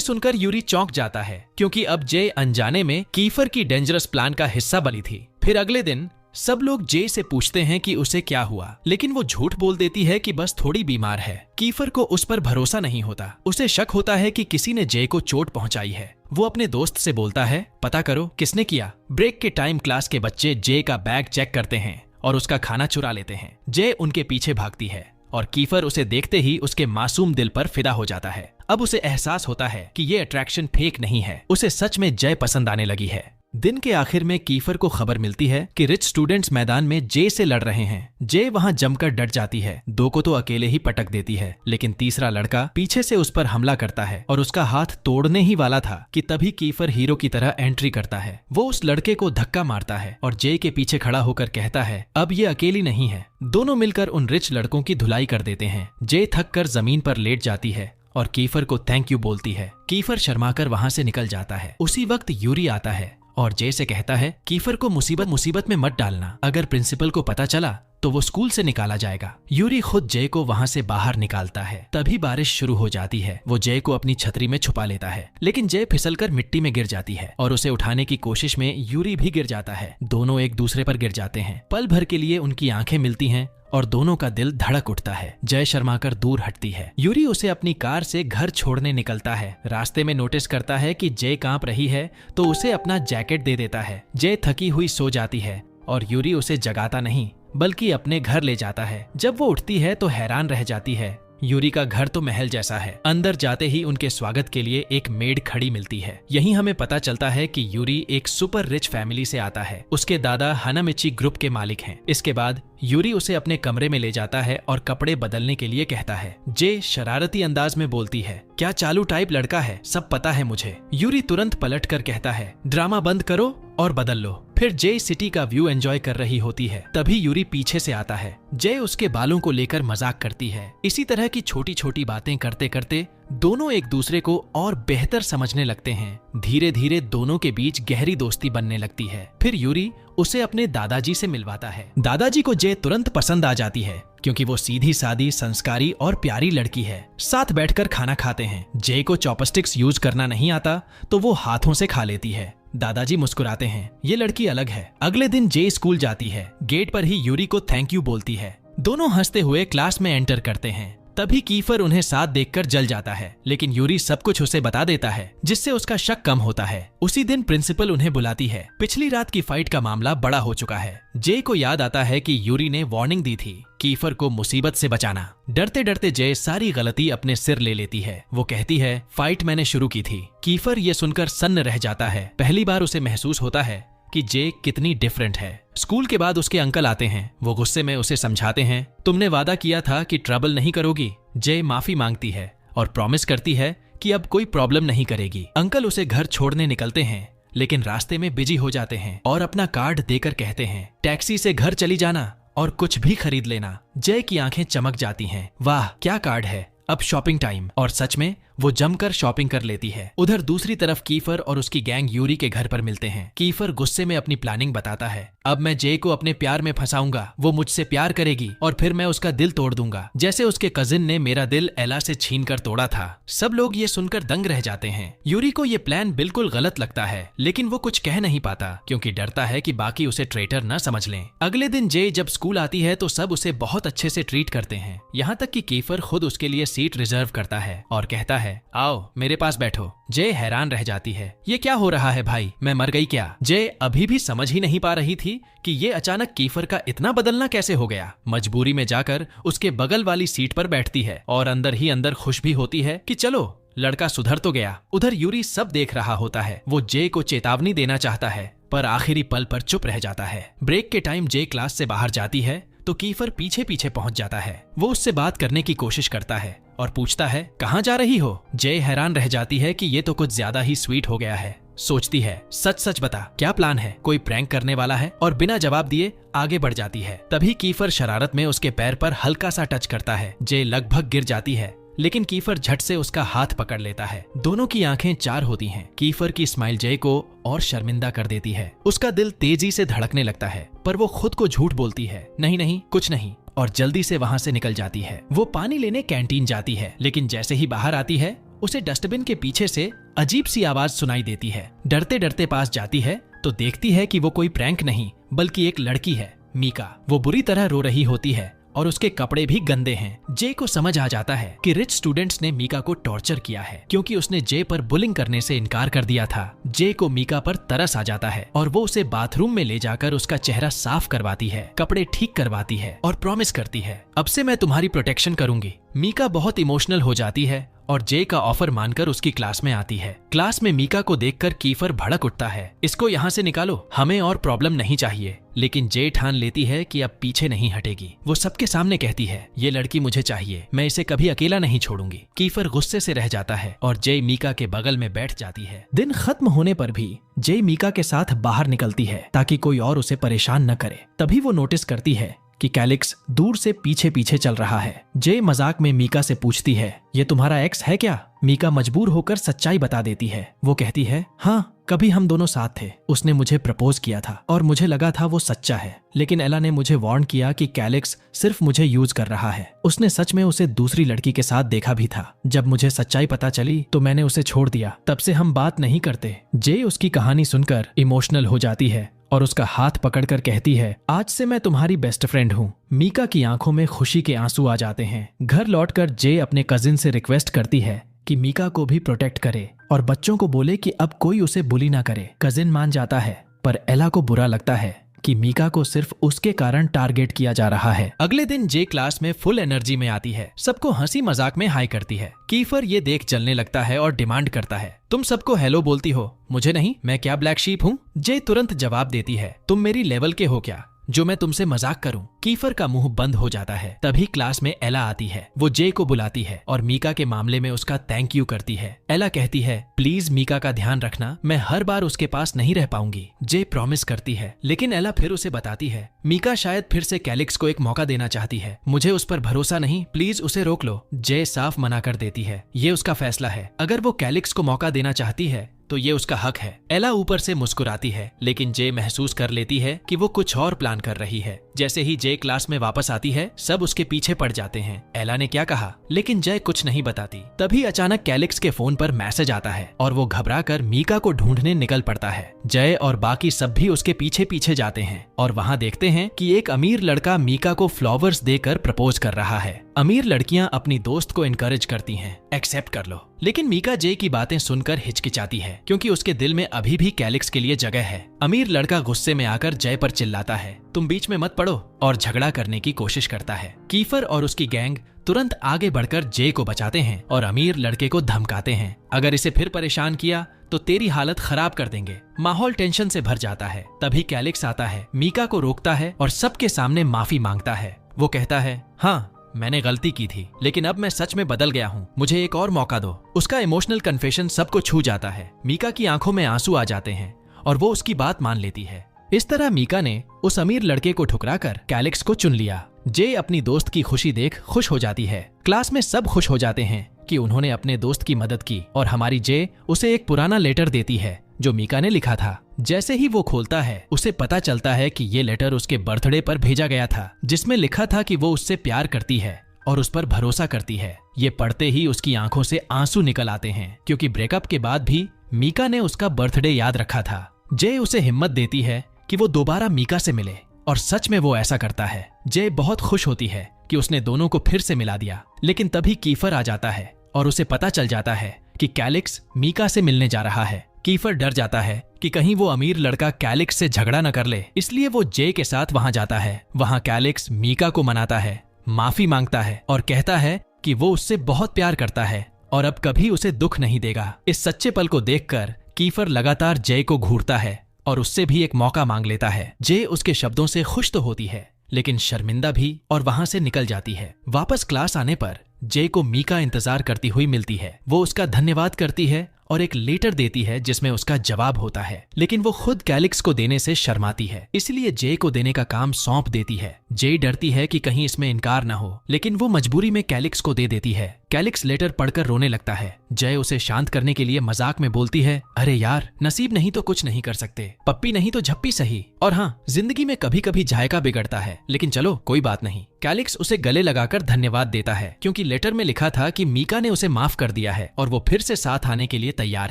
सुनकर यूरी चौंक जाता है क्योंकि अब जे अनजाने में कीफर की डेंजरस प्लान का हिस्सा बनी थी। फिर अगले दिन सब लोग जे से पूछते हैं कि उसे क्या हुआ, लेकिन वो झूठ बोल देती है कि बस थोड़ी बीमार है। कीफर को उस पर भरोसा नहीं होता। उसे शक होता है कि किसी ने जे को चोट पहुंचाई है। वो अपने दोस्त से बोलता है पता करो किसने किया। ब्रेक के टाइम क्लास के बच्चे जे का बैग चेक करते हैं और उसका खाना चुरा लेते हैं। जे उनके पीछे भागती है और कीफर उसे देखते ही उसके मासूम दिल पर फिदा हो जाता है। अब उसे एहसास होता है कि ये अट्रैक्शन फेक नहीं है, उसे सच में जय पसंद आने लगी है। दिन के आखिर में कीफर को खबर मिलती है कि रिच स्टूडेंट्स मैदान में जे से लड़ रहे हैं। जे वहां जमकर डट जाती है। दो को तो अकेले ही पटक देती है, लेकिन तीसरा लड़का पीछे से उस पर हमला करता है और उसका हाथ तोड़ने ही वाला था कि तभी कीफर हीरो की तरह एंट्री करता है। वो उस लड़के को धक्का मारता है और जे के पीछे खड़ा होकर कहता है अब ये अकेली नहीं है। दोनों मिलकर उन रिच लड़कों की धुलाई कर देते हैं। जे थक कर जमीन पर लेट जाती है और कीफर को थैंक यू बोलती है। कीफर शर्माकर वहां से निकल जाता है। उसी वक्त यूरी आता है और जे से कहता है कीफर को मुसीबत में मत डालना, अगर प्रिंसिपल को पता चला तो वो स्कूल से निकाला जाएगा। यूरी खुद जे को वहां से बाहर निकालता है। तभी बारिश शुरू हो जाती है। वो जे को अपनी छतरी में छुपा लेता है, लेकिन जे फिसलकर मिट्टी में गिर जाती है और उसे उठाने की कोशिश में यूरी भी गिर जाता है। दोनों एक दूसरे पर गिर जाते हैं। पल भर के लिए उनकी आंखें मिलती हैं और दोनों का दिल धड़क उठता है। जय शर्माकर दूर हटती है। यूरी उसे अपनी कार से घर छोड़ने निकलता है। रास्ते में नोटिस करता है कि जय कांप रही है तो उसे अपना जैकेट दे देता है। जय थकी हुई सो जाती है और यूरी उसे जगाता नहीं बल्कि अपने घर ले जाता है। जब वो उठती है तो हैरान रह जाती है। यूरी का घर तो महल जैसा है। अंदर जाते ही उनके स्वागत के लिए एक मेड खड़ी मिलती है। यहीं हमें पता चलता है कि यूरी एक सुपर रिच फैमिली से आता है। उसके दादा हानामिची ग्रुप के मालिक हैं। इसके बाद यूरी उसे अपने कमरे में ले जाता है और कपड़े बदलने के लिए कहता है। जे शरारती अंदाज में बोलती है क्या चालू टाइप लड़का है, सब पता है मुझे। यूरी तुरंत पलट कर कहता है ड्रामा बंद करो और बदल लो। फिर जय सिटी का व्यू एंजॉय कर रही होती है। तभी यूरी पीछे से आता है। जय उसके बालों को लेकर मजाक करती है। इसी तरह की छोटी छोटी बातें करते करते दोनों एक दूसरे को और बेहतर समझने लगते हैं। धीरे धीरे दोनों के बीच गहरी दोस्ती बनने लगती है। फिर यूरी उसे अपने दादाजी से मिलवाता है। दादाजी को जय तुरंत पसंद आ जाती है क्योंकि वो सीधी सादी, संस्कारी और प्यारी लड़की है। साथ बैठकर खाना खाते हैं। जय को चॉपस्टिक्स यूज करना नहीं आता तो वो हाथों से खा लेती है। दादाजी मुस्कुराते हैं, ये लड़की अलग है। अगले दिन जे स्कूल जाती है। गेट पर ही यूरी को थैंक यू बोलती है। दोनों हंसते हुए क्लास में एंटर करते हैं। तभी कीफर उन्हें साथ देखकर जल जाता है, लेकिन यूरी सब कुछ उसे बता देता है जिससे उसका शक कम होता है। उसी दिन प्रिंसिपल उन्हें बुलाती है। पिछली रात की फाइट का मामला बड़ा हो चुका है। जे को याद आता है कि यूरी ने वार्निंग दी थी कीफर को मुसीबत से बचाना। डरते डरते जय सारी गलती अपने सिर ले लेती है। वो कहती है फाइट मैंने शुरू की थी। कीफर ये सुनकर सन्न रह जाता है। पहली बार उसे महसूस होता है कि जे कितनी डिफरेंट है। स्कूल के बाद उसके अंकल आते हैं। वो गुस्से में उसे समझाते हैं तुमने वादा किया था कि ट्रबल नहीं करोगी। जय माफी मांगती है और प्रॉमिस करती है कि अब कोई प्रॉब्लम नहीं करेगी। अंकल उसे घर छोड़ने निकलते हैं, लेकिन रास्ते में बिजी हो जाते हैं और अपना कार्ड देकर कहते हैं टैक्सी से घर चली जाना और कुछ भी खरीद लेना। जय की आंखें चमक जाती हैं। वाह क्या कार्ड है, अब शॉपिंग टाइम। और सच में वो जमकर शॉपिंग कर लेती है। उधर दूसरी तरफ कीफर और उसकी गैंग यूरी के घर पर मिलते हैं। कीफर गुस्से में अपनी प्लानिंग बताता है अब मैं जे को अपने प्यार में फंसाऊंगा, वो मुझसे प्यार करेगी और फिर मैं उसका दिल तोड़ दूंगा, जैसे उसके कजिन ने मेरा दिल एला से छीन कर तोड़ा था। सब लोग ये सुनकर दंग रह जाते हैं। यूरी को ये प्लान बिल्कुल गलत लगता है, लेकिन वो कुछ कह नहीं पाता क्योंकि डरता है कि बाकी उसे ट्रेटर न समझ लें। अगले दिन जे जब स्कूल आती है तो सब उसे बहुत अच्छे से ट्रीट करते हैं। यहाँ तक कि कीफर खुद उसके लिए सीट रिजर्व करता है और कहता है आओ मेरे पास बैठो। जय हैरान रह जाती है, ये क्या हो रहा है भाई, मैं मर गई क्या? जय अभी भी समझ ही नहीं पा रही थी कि ये अचानक कीफर का इतना बदलना कैसे हो गया। मजबूरी में जाकर उसके बगल वाली सीट पर बैठती है और अंदर ही अंदर खुश भी होती है कि चलो लड़का सुधर तो गया। उधर यूरी सब देख रहा होता है। वो जय को चेतावनी देना चाहता है पर आखिरी पल पर चुप रह जाता है। ब्रेक के टाइम जे क्लास से बाहर जाती है तो कीफर पीछे पीछे पहुंच जाता है। वो उससे बात करने की कोशिश करता है और पूछता है कहाँ जा रही हो। जे हैरान रह जाती है कि ये तो कुछ ज्यादा ही स्वीट हो गया है। सोचती है सच सच बता, क्या प्लान है, कोई प्रैंक करने वाला है, और बिना जवाब दिए आगे बढ़ जाती है। तभी कीफर शरारत में उसके पैर पर हल्का सा टच करता है। जे लगभग गिर जाती है लेकिन कीफर झट से उसका हाथ पकड़ लेता है। दोनों की आंखें चार होती हैं। कीफर की स्माइल जे को और शर्मिंदा कर देती है। उसका दिल तेजी से धड़कने लगता है पर वो खुद को झूठ बोलती है, नहीं नहीं कुछ नहीं, और जल्दी से वहां से निकल जाती है। वो पानी लेने कैंटीन जाती है लेकिन जैसे ही बाहर आती है उसे डस्टबिन के पीछे से अजीब सी आवाज सुनाई देती है। डरते डरते पास जाती है तो देखती है कि वो कोई प्रैंक नहीं बल्कि एक लड़की है, मीका। वो बुरी तरह रो रही होती है और उसके कपड़े भी गंदे हैं। जे को समझ आ जाता है कि रिच स्टूडेंट्स ने मीका को टॉर्चर किया है क्योंकि उसने जे पर बुलिंग करने से इनकार कर दिया था। जे को मीका पर तरस आ जाता है और वो उसे बाथरूम में ले जाकर उसका चेहरा साफ करवाती है, कपड़े ठीक करवाती है और प्रॉमिस करती है अब से मैं तुम्हारी प्रोटेक्शन करूंगी। मीका बहुत इमोशनल हो जाती है और जे का ऑफर मानकर उसकी क्लास में आती है। क्लास में मीका को देखकर कीफर भड़क उठता है, इसको यहाँ से निकालो, हमें और प्रॉब्लम नहीं चाहिए। लेकिन जे ठान लेती है कि अब पीछे नहीं हटेगी। वो सबके सामने कहती है ये लड़की मुझे चाहिए, मैं इसे कभी अकेला नहीं छोड़ूंगी। कीफर गुस्से से रह जाता है और जे मीका के बगल में बैठ जाती है। दिन खत्म होने पर भी जे मीका के साथ बाहर निकलती है ताकि कोई और उसे परेशान न करे। तभी वो नोटिस करती है कि कैलिक्स दूर से पीछे पीछे चल रहा है। जे मजाक में मीका से पूछती है ये तुम्हारा एक्स है क्या? मीका मजबूर होकर सच्चाई बता देती है। वो कहती है हाँ, कभी हम दोनों साथ थे, उसने मुझे प्रपोज किया था और मुझे लगा था वो सच्चा है, लेकिन एला ने मुझे वार्न किया कि कैलिक्स सिर्फ मुझे यूज कर रहा है। उसने सच में उसे दूसरी लड़की के साथ देखा भी था। जब मुझे सच्चाई पता चली तो मैंने उसे छोड़ दिया, तब से हम बात नहीं करते। जे उसकी कहानी सुनकर इमोशनल हो जाती है और उसका हाथ पकड़कर कहती है आज से मैं तुम्हारी बेस्ट फ्रेंड हूँ। मीका की आंखों में खुशी के आंसू आ जाते हैं। घर लौटकर जे अपने कजिन से रिक्वेस्ट करती है कि मीका को भी प्रोटेक्ट करे और बच्चों को बोले कि अब कोई उसे बुली ना करे। कजिन मान जाता है पर एला को बुरा लगता है कि मीका को सिर्फ उसके कारण टारगेट किया जा रहा है। अगले दिन जे क्लास में फुल एनर्जी में आती है, सबको हंसी मजाक में हाई करती है। कीफर ये देख जलने लगता है और डिमांड करता है तुम सबको हेलो बोलती हो, मुझे नहीं, मैं क्या ब्लैक शीप हूँ? जे तुरंत जवाब देती है तुम मेरी लेवल के हो क्या जो मैं तुमसे मजाक करूं? कीफर का मुंह बंद हो जाता है। तभी क्लास में एला आती है। वो जे को बुलाती है और मीका के मामले में उसका थैंक यू करती है। एला कहती है प्लीज मीका का ध्यान रखना, मैं हर बार उसके पास नहीं रह पाऊंगी। जे प्रॉमिस करती है लेकिन एला फिर उसे बताती है मीका शायद फिर से कैलिक्स को एक मौका देना चाहती है, मुझे उस पर भरोसा नहीं, प्लीज उसे रोक लो। जे साफ मना कर देती है ये उसका फैसला है, अगर वो कैलिक्स को मौका देना चाहती है तो ये उसका हक है। एला ऊपर से मुस्कुराती है लेकिन जे महसूस कर लेती है कि वो कुछ और प्लान कर रही है। जैसे ही जे क्लास में वापस आती है सब उसके पीछे पड़ जाते हैं। एला ने क्या कहा, लेकिन जय कुछ नहीं बताती। तभी अचानक कैलिक्स के फोन पर मैसेज आता है और वो घबराकर मीका को ढूंढने निकल पड़ता है। जय और बाकी सब भी उसके पीछे पीछे जाते हैं और वहाँ देखते हैं कि एक अमीर लड़का मीका को फ्लावर्स देकर प्रपोज कर रहा है। अमीर लड़कियां अपनी दोस्त को इनकरेज करती हैं, एक्सेप्ट कर लो, लेकिन मीका जे की बातें सुनकर हिचकिचाती है क्योंकि उसके दिल में अभी भी कैलिक्स के लिए जगह है। अमीर लड़का गुस्से में आकर जय पर चिल्लाता है तुम बीच में मत पड़ो और झगड़ा करने की कोशिश करता है। कीफर और उसकी गैंग तुरंत आगे बढ़कर जे को बचाते हैं और अमीर लड़के को धमकाते हैं अगर इसे फिर परेशान किया तो तेरी हालत खराब कर देंगे। माहौल टेंशन से भर जाता है। तभी कैलिक्स आता है, मीका को रोकता है और सबके सामने माफी मांगता है। वो कहता है हाँ, मैंने गलती की थी लेकिन अब मैं सच में बदल गया हूँ, मुझे एक और मौका दो। उसका इमोशनल कन्फेशन सबको छू जाता है। मीका की आंखों में आंसू आ जाते हैं और वो उसकी बात मान लेती है। इस तरह मीका ने उस अमीर लड़के को ठुकराकर कैलिक्स को चुन लिया। जे अपनी दोस्त की खुशी देख खुश हो जाती है। क्लास में सब खुश हो जाते हैं कि उन्होंने अपने दोस्त की मदद की और हमारी जे उसे एक पुराना लेटर देती है जो मीका ने लिखा था। जैसे ही वो खोलता है उसे पता चलता है कि ये लेटर उसके बर्थडे पर भेजा गया था जिसमें लिखा था कि वो उससे प्यार करती है और उस पर भरोसा करती है। ये पढ़ते ही उसकी आंखों से आंसू निकल आते हैं क्योंकि ब्रेकअप के बाद भी मीका ने उसका बर्थडे याद रखा था। जे उसे हिम्मत देती है कि वो दोबारा मीका से मिले और सच में वो ऐसा करता है। जे बहुत खुश होती है कि उसने दोनों को फिर से मिला दिया, लेकिन तभी कीफर आ जाता है और उसे पता चल जाता है कि कैलिक्स मीका से मिलने जा रहा है। कीफर डर जाता है कि कहीं वो अमीर लड़का कैलिक्स से झगड़ा न कर ले, इसलिए वो जे के साथ वहां जाता है। वहां कैलिक्स मीका को मनाता है, माफी मांगता है और कहता है कि वो उससे बहुत प्यार करता है और अब कभी उसे दुख नहीं देगा। इस सच्चे पल को देखकर कीफर लगातार जे को घूरता है और उससे भी एक मौका मांग लेता है। जे उसके शब्दों से खुश तो होती है लेकिन शर्मिंदा भी, और वहां से निकल जाती है। वापस क्लास आने पर जे को मीका इंतजार करती हुई मिलती है। वो उसका धन्यवाद करती है और एक लेटर देती है जिसमें उसका जवाब होता है, लेकिन वो खुद कैलिक्स को देने से शर्माती है, इसलिए जे को देने का काम सौंप देती है। जे डरती है कि कहीं इसमें इनकार ना हो, लेकिन वो मजबूरी में कैलिक्स को दे देती है। कैलिक्स लेटर पढ़कर रोने लगता है। जय उसे शांत करने के लिए मजाक में बोलती है, अरे यार, नसीब नहीं तो कुछ नहीं कर सकते, पप्पी नहीं तो झप्पी सही, और हाँ, जिंदगी में कभी कभी जायका बिगड़ता है, लेकिन चलो कोई बात नहीं। कैलिक्स उसे गले लगाकर धन्यवाद देता है क्योंकि लेटर में लिखा था कि मीका ने उसे माफ कर दिया है और वो फिर से साथ आने के लिए तैयार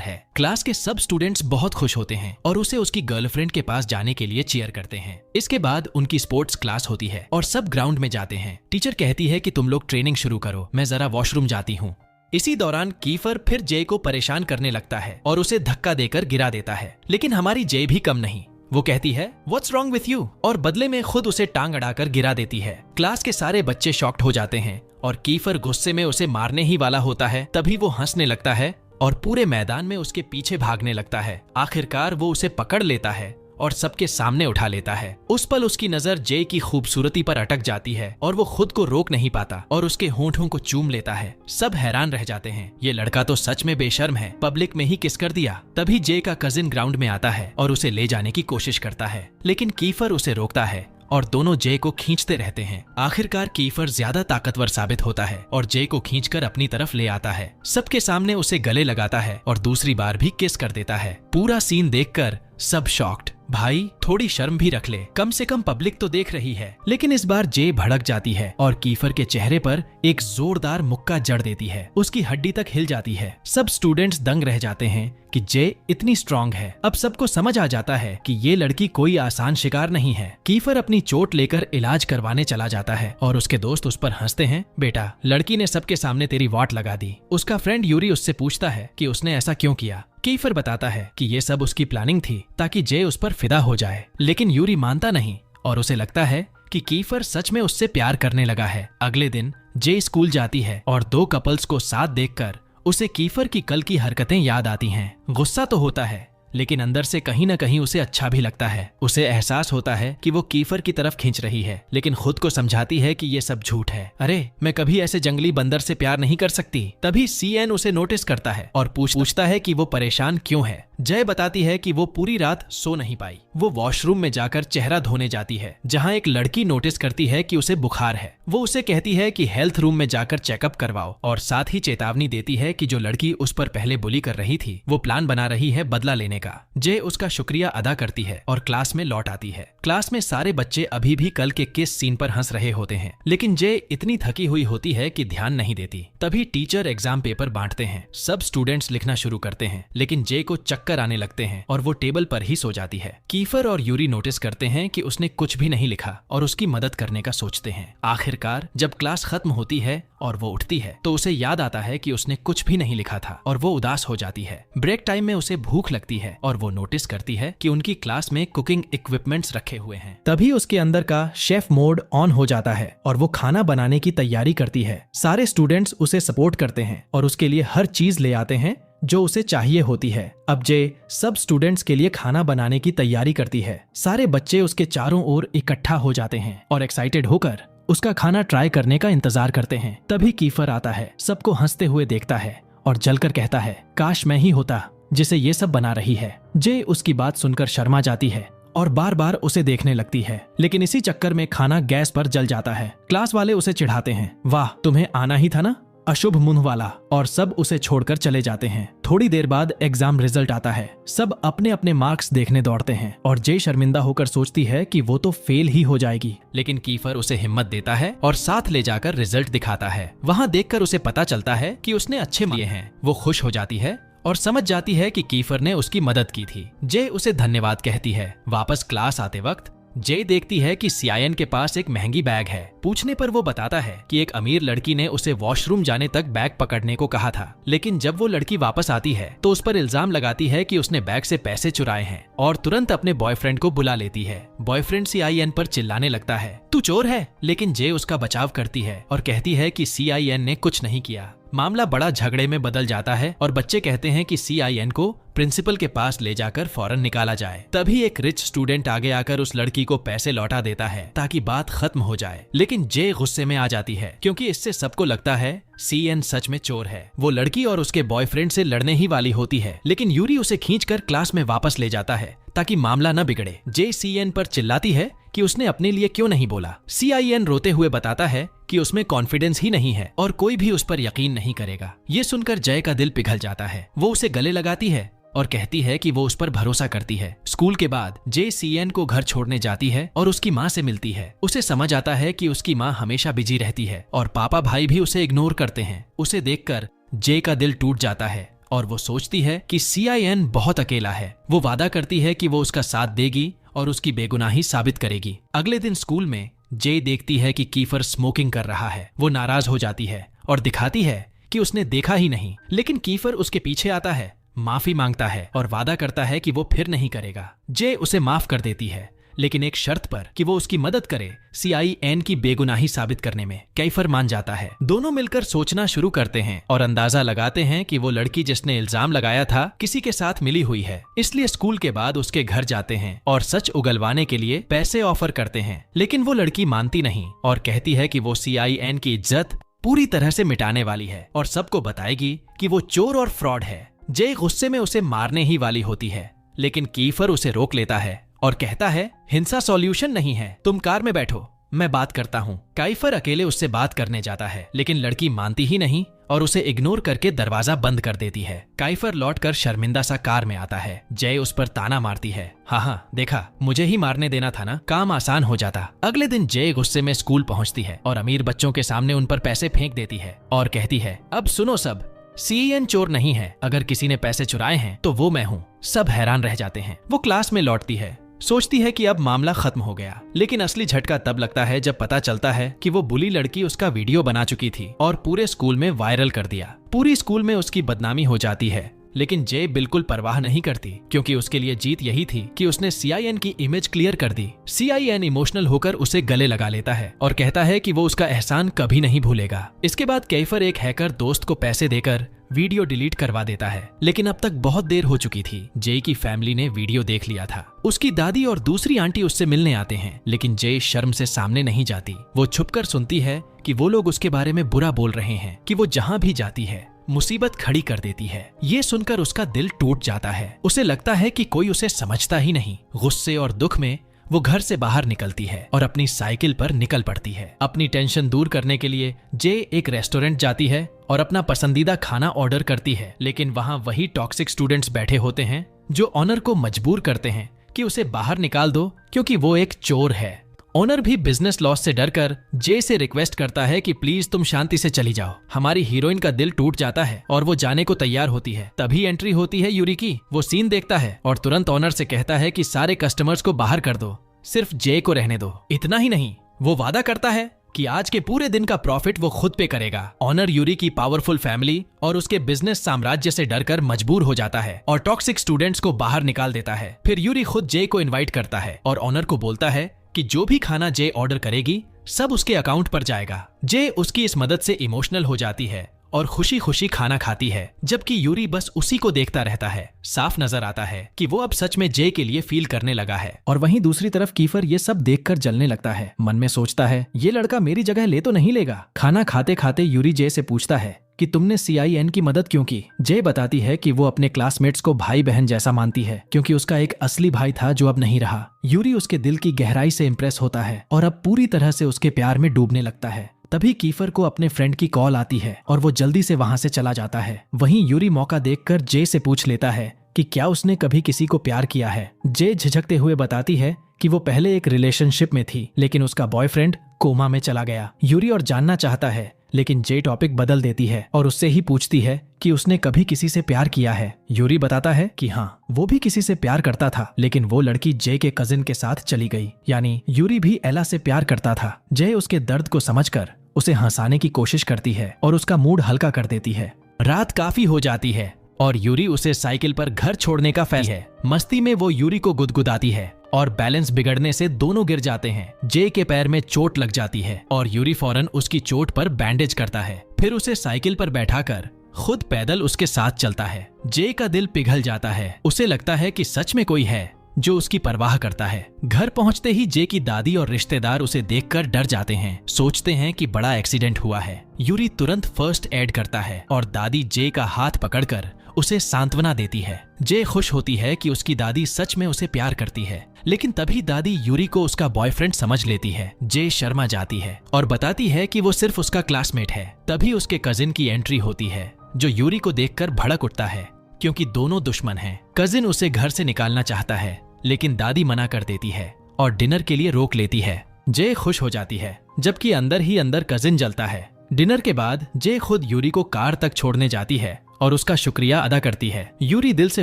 है। क्लास के सब स्टूडेंट्स बहुत खुश होते हैं और उसे उसकी गर्लफ्रेंड के पास जाने के लिए चीयर करते हैं। इसके बाद उनकी स्पोर्ट्स क्लास होती है और सब ग्राउंड में जाते हैं। टीचर कहती है कि तुम लोग ट्रेनिंग शुरू करो, मैं जरा वॉशरूम जाती हूँ। इसी दौरान कीफर फिर जे को परेशान करने लगता है और उसे धक्का देकर गिरा देता है, लेकिन हमारी जे भी कम नहीं। वो कहती है व्हाट्स रॉन्ग विथ यू, और बदले में खुद उसे टांग अड़ाकर गिरा देती है। क्लास के सारे बच्चे शॉक्ड हो जाते हैं और कीफर गुस्से में उसे मारने ही वाला होता है। तभी वो हंसने लगता है और पूरे मैदान में उसके पीछे भागने लगता है। आखिरकार वो उसे पकड़ लेता है और सबके सामने उठा लेता है। उस पल उसकी नजर जे की खूबसूरती पर अटक जाती है और वो खुद को रोक नहीं पाता और उसके होंठों को चूम लेता है। सब हैरान रह जाते हैं, ये लड़का तो सच में बेशर्म है, पब्लिक में ही किस कर दिया। तभी जे का कजिन ग्राउंड में आता है और उसे ले जाने की कोशिश करता है, लेकिन कीफर उसे रोकता है और दोनों जे को खींचते रहते हैं। आखिरकार कीफर ज्यादा ताकतवर साबित होता है और जे को खींचकर अपनी तरफ ले आता है। सबके सामने उसे गले लगाता है और दूसरी बार भी किस कर देता है। पूरा सीन देखकर सब शॉक्ड। भाई, थोड़ी शर्म भी रख ले, कम से कम पब्लिक तो देख रही है। लेकिन इस बार जे भड़क जाती है और कीफर के चेहरे पर एक जोरदार मुक्का जड़ देती है। उसकी हड्डी तक हिल जाती है। सब स्टूडेंट्स दंग रह जाते हैं कि जे इतनी स्ट्रांग है। अब सबको समझ आ जाता है कि ये लड़की कोई आसान शिकार नहीं है। कीफर अपनी चोट लेकर इलाज करवाने चला जाता है और उसके दोस्त उस पर हंसते हैं। बेटा, लड़की ने सबके सामने तेरी वाट लगा दी। उसका फ्रेंड यूरी उससे पूछता है कि उसने ऐसा क्यों किया। कीफर बताता है कि ये सब उसकी प्लानिंग थी ताकि जे उस पर फिदा हो जाए, लेकिन यूरी मानता नहीं और उसे लगता है कि कीफर सच में उससे प्यार करने लगा है। अगले दिन जे स्कूल जाती है और दो कपल्स को साथ देखकर उसे कीफर की कल की हरकतें याद आती हैं। गुस्सा तो होता है, लेकिन अंदर से कहीं न कहीं उसे अच्छा भी लगता है। उसे एहसास होता है कि वो कीफर की तरफ खींच रही है, लेकिन खुद को समझाती है कि ये सब झूठ है। अरे, मैं कभी ऐसे जंगली बंदर से प्यार नहीं कर सकती। तभी सीएन उसे नोटिस करता है और पूछता है कि वो परेशान क्यों है। जय बताती है कि वो पूरी रात सो नहीं पाई। वो वॉशरूम में जाकर चेहरा धोने जाती है, जहाँ एक लड़की नोटिस करती है कि उसे बुखार है। वो उसे कहती है कि हेल्थ रूम में जाकर चेकअप करवाओ और साथ ही चेतावनी देती है कि जो लड़की उस पर पहले बुली कर रही थी वो प्लान बना रही है बदला लेने का। जे उसका शुक्रिया अदा करती है और क्लास में लौट आती है। क्लास में सारे बच्चे अभी भी कल के किस सीन पर हंस रहे होते हैं, लेकिन जे इतनी थकी हुई होती है कि ध्यान नहीं देती। तभी टीचर एग्जाम पेपर बांटते हैं। सब स्टूडेंट्स लिखना शुरू करते हैं, लेकिन जे को चक्कर आने लगते हैं और वो टेबल पर ही सो जाती है। कीफर और यूरी नोटिस करते हैं कि उसने कुछ भी नहीं लिखा और उसकी मदद करने का सोचते हैं। आखिरकार जब क्लास खत्म होती है और वो उठती है तो उसे याद आता है कि उसने कुछ भी नहीं लिखा था और वो उदास हो जाती है। ब्रेक टाइम में उसे भूख लगती है और वो नोटिस करती है कि उनकी क्लास में कुकिंग इक्विपमेंट्स रखे हुए हैं। तभी उसके अंदर का शेफ मोड ऑन हो जाता है और वो खाना बनाने की तैयारी करती है। सारे स्टूडेंट्स उसे सपोर्ट करते हैं और उसके लिए हर चीज ले आते हैं जो उसे चाहिए होती है। अब जे सब स्टूडेंट्स के लिए खाना बनाने की तैयारी करती है। सारे बच्चे उसके चारों ओर इकट्ठा हो जाते हैं और एक्साइटेड होकर उसका खाना ट्राई करने का इंतजार करते हैं। तभी कीफर आता है, सबको हंसते हुए देखता है और जलकर कहता है, काश मैं ही होता जिसे ये सब बना रही है। जे उसकी बात सुनकर शर्मा जाती है और बार बार उसे देखने लगती है, लेकिन इसी चक्कर में खाना गैस पर जल जाता है। क्लास वाले उसे चिढ़ाते हैं, वाह, तुम्हें आना ही था ना, अशुभ मुंह वाला, और सब उसे छोड़कर चले जाते हैं। थोड़ी देर बाद एग्जाम रिजल्ट आता है। सब अपने अपने मार्क्स देखने दौड़ते हैं और जे शर्मिंदा होकर सोचती है कि वो तो फेल ही हो जाएगी, लेकिन कीफर उसे हिम्मत देता है और साथ ले जाकर रिजल्ट दिखाता है। वहाँ देखकर उसे पता चलता है कि उसने अच्छे मार्क्स लिए हैं। वो खुश हो जाती है और समझ जाती है कि कीफर ने उसकी मदद की थी। जे उसे धन्यवाद कहती है। वापस क्लास आते वक्त जे देखती है कि सीआईएन के पास एक महंगी बैग है। पूछने पर वो बताता है कि एक अमीर लड़की ने उसे वॉशरूम जाने तक बैग पकड़ने को कहा था, लेकिन जब वो लड़की वापस आती है तो उस पर इल्जाम लगाती है कि उसने बैग से पैसे चुराए हैं और तुरंत अपने बॉयफ्रेंड को बुला लेती है। बॉयफ्रेंड सीआईएन पर चिल्लाने लगता है, तू चोर है, लेकिन जे उसका बचाव करती है और कहती है कि सीआईएन ने कुछ नहीं किया। मामला बड़ा झगड़े में बदल जाता है और बच्चे कहते हैं कि CIN को प्रिंसिपल के पास ले जाकर फौरन निकाला जाए। तभी एक रिच स्टूडेंट आगे आकर उस लड़की को पैसे लौटा देता है ताकि बात खत्म हो जाए। लेकिन जे गुस्से में आ जाती है क्योंकि इससे सबको लगता है CN सच में चोर है। वो लड़की और उसके बॉयफ्रेंड से लड़ने ही वाली होती है, लेकिन यूरी उसे खींचकर क्लास में वापस ले जाता है ताकि मामला न बिगड़े। जे CN पर चिल्लाती है कि उसने अपने लिए क्यों नहीं बोला। CIN रोते हुए बताता है कि उसमें कॉन्फिडेंस ही नहीं है और कोई भी उस पर यकीन नहीं करेगा। ये सुनकर जय का दिल पिघल जाता है। वो उसे गले लगाती है और कहती है कि वो उस पर भरोसा करती है। स्कूल के बाद जे CN को घर छोड़ने जाती है और उसकी माँ से मिलती है। उसे समझ आता है कि उसकी माँ हमेशा बिजी रहती है और पापा भाई भी उसे इग्नोर करते हैं। उसे देखकर जे का दिल टूट जाता है और वो सोचती है कि CIN बहुत अकेला है। वो वादा करती है कि वो उसका साथ देगी और उसकी बेगुनाही साबित करेगी। अगले दिन स्कूल में जे देखती है कि कीफर स्मोकिंग कर रहा है। वो नाराज हो जाती है और दिखाती है कि उसने देखा ही नहीं, लेकिन कीफर उसके पीछे आता है, माफी मांगता है और वादा करता है कि वो फिर नहीं करेगा। जे उसे माफ कर देती है, लेकिन एक शर्त पर कि वो उसकी मदद करे CIN की बेगुनाही साबित करने में। कैफर मान जाता है। दोनों मिलकर सोचना शुरू करते हैं और अंदाजा लगाते हैं कि वो लड़की जिसने इल्जाम लगाया था किसी के साथ मिली हुई है। इसलिए स्कूल के बाद उसके घर जाते हैं और सच उगलवाने के लिए पैसे ऑफर करते हैं, लेकिन वो लड़की मानती नहीं और कहती है कि वो CIN की इज्जत पूरी तरह से मिटाने वाली है और सबको बताएगी कि वो चोर और फ्रॉड है। जे गुस्से में उसे मारने ही वाली होती है, लेकिन कीफर उसे रोक लेता है और कहता है हिंसा सॉल्यूशन नहीं है, तुम कार में बैठो, मैं बात करता हूँ। काइफर अकेले उससे बात करने जाता है, लेकिन लड़की मानती ही नहीं और उसे इग्नोर करके दरवाजा बंद कर देती है। काइफर लौटकर शर्मिंदा सा कार में आता है। जय उस पर ताना मारती है, हाँ देखा, मुझे ही मारने देना था ना, काम आसान हो जाता। अगले दिन जय गुस्से में स्कूल पहुंचती है और अमीर बच्चों के सामने उन पर पैसे फेंक देती है और कहती है अब सुनो सब, CIN चोर नहीं है, अगर किसी ने पैसे चुराए हैं तो वो मैं हूँ। सब हैरान रह जाते हैं। वो क्लास में लौटती है, सोचती है कि अब मामला खत्म हो गया, लेकिन असली झटका तब लगता है जब पता चलता है कि वो बुली लड़की उसका वीडियो बना चुकी थी और पूरे स्कूल में वायरल कर दिया। पूरी स्कूल में उसकी बदनामी हो जाती है, लेकिन जे बिल्कुल परवाह नहीं करती क्योंकि उसके लिए जीत यही थी कि उसने CIN की इमेज क्लियर कर दी। CIN इमोशनल होकर उसे गले लगा लेता है और कहता है कि वो उसका एहसान कभी नहीं भूलेगा। इसके बाद कैफर एक हैकर दोस्त को पैसे देकर वीडियो डिलीट करवा देता है, लेकिन अब तक बहुत देर हो चुकी थी। जे की फैमिली ने वीडियो देख लिया था। उसकी दादी और दूसरी आंटी उससे मिलने आते हैं, लेकिन जे शर्म से सामने नहीं जाती। वो छुपकर सुनती है कि वो लोग उसके बारे में बुरा बोल रहे हैं, कि वो जहाँ भी जाती है मुसीबत खड़ी कर देती है। ये सुनकर उसका दिल टूट जाता है। उसे लगता है कि कोई उसे समझता ही नहीं। गुस्से और दुख में वो घर से बाहर निकलती है और अपनी साइकिल पर निकल पड़ती है। अपनी टेंशन दूर करने के लिए जे एक रेस्टोरेंट जाती है और अपना पसंदीदा खाना ऑर्डर करती है, लेकिन वहाँ वही टॉक्सिक स्टूडेंट्स बैठे होते हैं जो ऑनर को मजबूर करते हैं कि उसे बाहर निकाल दो क्योंकि वो एक चोर है। ओनर भी बिजनेस लॉस से डरकर जे से रिक्वेस्ट करता है कि प्लीज तुम शांति से चली जाओ। हमारी हीरोइन का दिल टूट जाता है और वो जाने को तैयार होती है। तभी एंट्री होती है यूरी की। वो सीन देखता है और तुरंत ओनर से कहता है कि सारे कस्टमर्स को बाहर कर दो, सिर्फ जे को रहने दो। इतना ही नहीं, वो वादा करता है कि आज के पूरे दिन का प्रॉफिट वो खुद पे करेगा। ऑनर यूरी की पावरफुल फैमिली और उसके बिजनेस साम्राज्य से डरकर मजबूर हो जाता है और टॉक्सिक स्टूडेंट्स को बाहर निकाल देता है। फिर यूरी खुद जे को इनवाइट करता है और ऑनर को बोलता है कि जो भी खाना जे ऑर्डर करेगी सब उसके अकाउंट पर जाएगा। जे उसकी इस मदद से इमोशनल हो जाती है और खुशी खुशी खाना खाती है, जबकि यूरी बस उसी को देखता रहता है। साफ नजर आता है कि वो अब सच में जे के लिए फील करने लगा है। और वहीं दूसरी तरफ कीफर ये सब देखकर जलने लगता है। मन में सोचता है ये लड़का मेरी जगह ले तो नहीं लेगा। खाना खाते खाते यूरी जे से पूछता है कि तुमने CIN की मदद क्यों की। जे बताती है कि वो अपने क्लासमेट्स को भाई बहन जैसा मानती है क्योंकि उसका एक असली भाई था जो अब नहीं रहा। यूरी उसके दिल की गहराई से इम्प्रेस होता है और अब पूरी तरह से उसके प्यार में डूबने लगता है। तभी कीफर को अपने फ्रेंड की कॉल आती है और वो जल्दी से वहां से चला जाता है। वहीं यूरी मौका देखकर जे से पूछ लेता है कि क्या उसने कभी किसी को प्यार किया है। जे झिझकते हुए बताती है कि वो पहले एक रिलेशनशिप में थी, लेकिन उसका बॉयफ्रेंड कोमा में चला गया। यूरी और जानना चाहता है, लेकिन जे टॉपिक बदल देती है और उससे ही पूछती है कि उसने कभी किसी से प्यार किया है। यूरी बताता है कि हाँ, वो भी किसी से प्यार करता था, लेकिन वो लड़की जे के कजिन के साथ चली गई। यानी यूरी भी एला से प्यार करता था। जे उसके दर्द को समझकर उसे हंसाने की कोशिश करती है और उसका मूड हल्का कर देती है। रात काफी हो जाती है और यूरी उसे साइकिल पर घर छोड़ने का फैसला है। मस्ती में वो यूरी को गुदगुदाती है और बैलेंस बिगड़ने से दोनों गिर जाते हैं। जे के पैर में चोट लग जाती है और यूरी फौरन उसकी चोट पर बैंडेज करता है। फिर उसे साइकिल पर बैठाकर खुद पैदल उसके साथ चलता है। जे का दिल पिघल जाता है। उसे लगता है कि सच में कोई है जो उसकी परवाह करता है। घर पहुंचते ही जे की दादी और रिश्तेदार उसे देखकर डर जाते हैं, सोचते हैं कि बड़ा एक्सीडेंट हुआ है। यूरी तुरंत फर्स्ट एड करता है और दादी जे का हाथ पकड़कर उसे सांत्वना देती है। जे खुश होती है कि उसकी दादी सच में उसे प्यार करती है, लेकिन तभी दादी यूरी को उसका बॉयफ्रेंड समझ लेती है। जे शर्मा जाती है और बताती है कि वो सिर्फ उसका क्लासमेट है। तभी उसके कजिन की एंट्री होती है, जो यूरी को देखकर भड़क उठता है, क्योंकि दोनों दुश्मन हैं। कजिन उसे घर से निकालना चाहता है, लेकिन दादी मना कर देती है और डिनर के लिए रोक लेती है। जे खुश हो जाती है, जबकि अंदर ही अंदर कजिन जलता है। डिनर के बाद जे खुद यूरी को कार तक छोड़ने जाती है और उसका शुक्रिया अदा करती है। यूरी दिल से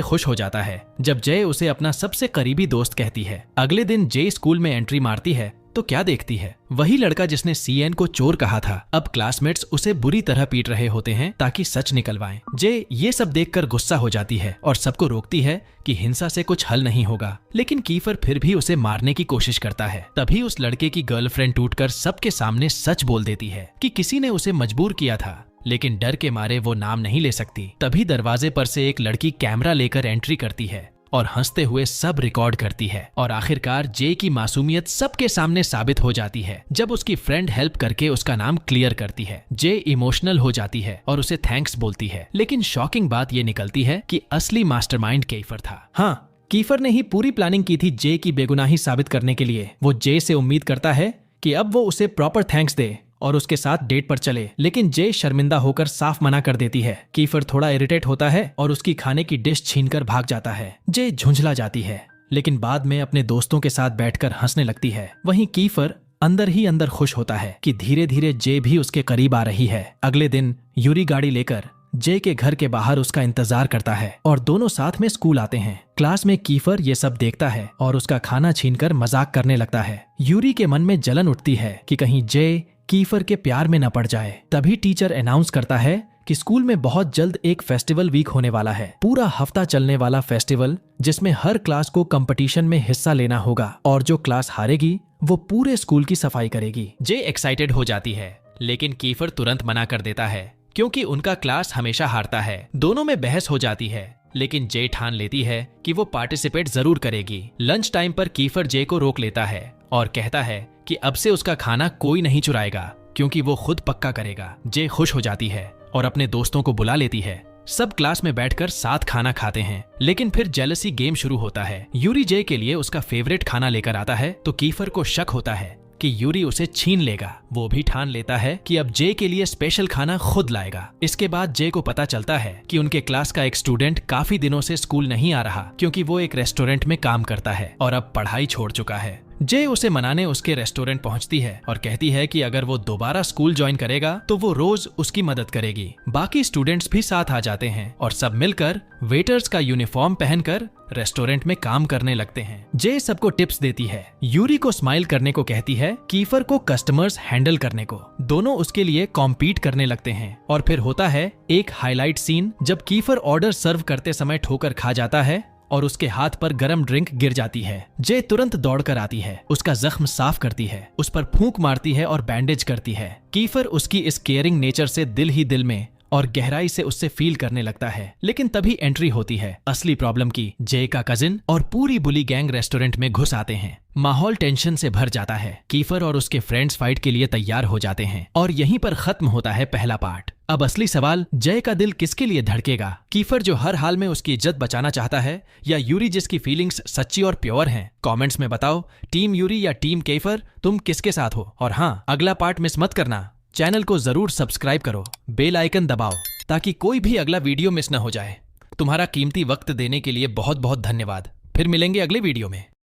खुश हो जाता है जब जे उसे अपना सबसे करीबी दोस्त कहती है। अगले दिन जे स्कूल में एंट्री मारती है तो क्या देखती है, वही लड़का जिसने सीएन को चोर कहा था। अब क्लासमेट्स उसे बुरी तरह पीट रहे होते हैं ताकि सच निकलवाएं। जे ये सब देखकर गुस्सा हो जाती है और सबको रोकती है कि हिंसा से कुछ हल नहीं होगा, लेकिन कीफर फिर भी उसे मारने की कोशिश करता है। तभी उस लड़के की गर्लफ्रेंड टूटकर सबके सामने सच बोल देती है कि किसी ने उसे मजबूर किया था, लेकिन डर के मारे वो नाम नहीं ले सकती। तभी दरवाजे पर से एक लड़की कैमरा लेकर एंट्री करती है और हंसते हुए सब रिकॉर्ड करती है। और आखिरकार जे की मासूमियत सबके सामने साबित हो जाती है जब उसकी फ्रेंड हेल्प करके उसका नाम क्लियर करती है। जे इमोशनल हो जाती है और उसे थैंक्स बोलती है, लेकिन शॉकिंग बात ये निकलती है कि असली मास्टरमाइंड कीफर था। हाँ, कीफर ने ही पूरी प्लानिंग की थी जे की बेगुनाही साबित करने के लिए। वो जे से उम्मीद करता है कि अब वो उसे प्रॉपर थैंक्स दे और उसके साथ डेट पर चले, लेकिन जे शर्मिंदा होकर साफ मना कर देती है। कीफर थोड़ा इरिटेट होता है और उसकी खाने की डिश छीनकर भाग जाता है। जे झुंझला जाती है, लेकिन बाद में अपने दोस्तों के साथ बैठकर हंसने लगती है। वहीं कीफर अंदर ही अंदर खुश होता है कि धीरे धीरे जे भी उसके करीब आ रही है। अगले दिन यूरी गाड़ी लेकर जे के घर के बाहर उसका इंतजार करता है और दोनों साथ में स्कूल आते हैं। क्लास में कीफर ये सब देखता है और उसका खाना छीनकर मजाक करने लगता है। यूरी के मन में जलन उठती है कि कहीं जे कीफर के प्यार में न पड़ जाए। तभी टीचर अनाउंस करता है कि स्कूल में बहुत जल्द एक फेस्टिवल वीक होने वाला है। पूरा हफ्ता चलने वाला फेस्टिवल जिसमें हर क्लास को कंपटीशन में हिस्सा लेना होगा और जो क्लास हारेगी वो पूरे स्कूल की सफाई करेगी। जे एक्साइटेड हो जाती है, लेकिन कीफर तुरंत मना कर देता है क्योंकि उनका क्लास हमेशा हारता है। दोनों में बहस हो जाती है, लेकिन जे ठान लेती है कि वो पार्टिसिपेट जरूर करेगी। लंच टाइम पर कीफर जे को रोक लेता है और कहता है कि अब से उसका खाना कोई नहीं चुराएगा क्योंकि वो खुद पक्का करेगा। जे खुश हो जाती है और अपने दोस्तों को बुला लेती है। सब क्लास में बैठकर साथ खाना खाते हैं, लेकिन फिर जेलसी गेम शुरू होता है। यूरी जे के लिए उसका फेवरेट खाना लेकर आता है तो कीफर को शक होता है कि यूरी उसे छीन लेगा। वो भी ठान लेता है कि अब जे के लिए स्पेशल खाना खुद लाएगा। इसके बाद जे को पता चलता है कि उनके क्लास का एक स्टूडेंट काफी दिनों से स्कूल नहीं आ रहा क्योंकि वो एक रेस्टोरेंट में काम करता है और अब पढ़ाई छोड़ चुका है। जे उसे मनाने उसके रेस्टोरेंट पहुंचती है और कहती है कि अगर वो दोबारा स्कूल ज्वाइन करेगा तो वो रोज उसकी मदद करेगी। बाकी स्टूडेंट्स भी साथ आ जाते हैं और सब मिलकर वेटर्स का यूनिफॉर्म पहनकर रेस्टोरेंट में काम करने लगते हैं। जे सबको टिप्स देती है, यूरी को स्माइल करने को कहती है, कीफर को कस्टमर्स हैंडल करने को। दोनों उसके लिए कॉम्पीट करने लगते हैं और फिर होता है एक हाईलाइट सीन जब कीफर ऑर्डर सर्व करते समय ठोकर खा जाता है और उसके हाथ पर गरम ड्रिंक गिर जाती है। जे तुरंत दौड़कर आती है, उसका जख्म साफ करती है, उस पर फूंक मारती है और बैंडेज करती है। कीफर उसकी इस केयरिंग नेचर से दिल ही दिल में और गहराई से उससे फील करने लगता है। लेकिन तभी एंट्री होती है असली प्रॉब्लम की। जे का कजिन और पूरी बुली गैंग रेस्टोरेंट में घुस आते हैं। माहौल टेंशन से भर जाता है। कीफर और उसके फ्रेंड्स फाइट के लिए तैयार हो जाते हैं और यहीं पर खत्म होता है पहला पार्ट। अब असली सवाल, जय का दिल किसके लिए धड़केगा? कीफर जो हर हाल में उसकी इज्जत बचाना चाहता है, या यूरी जिसकी फीलिंग्स सच्ची और प्योर हैं? कमेंट्स में बताओ, टीम यूरी या टीम कीफर, तुम किसके साथ हो? और हाँ, अगला पार्ट मिस मत करना। चैनल को जरूर सब्सक्राइब करो, बेल आइकन दबाओ ताकि कोई भी अगला वीडियो मिस न हो जाए। तुम्हारा कीमती वक्त देने के लिए बहुत बहुत धन्यवाद। फिर मिलेंगे अगले वीडियो में।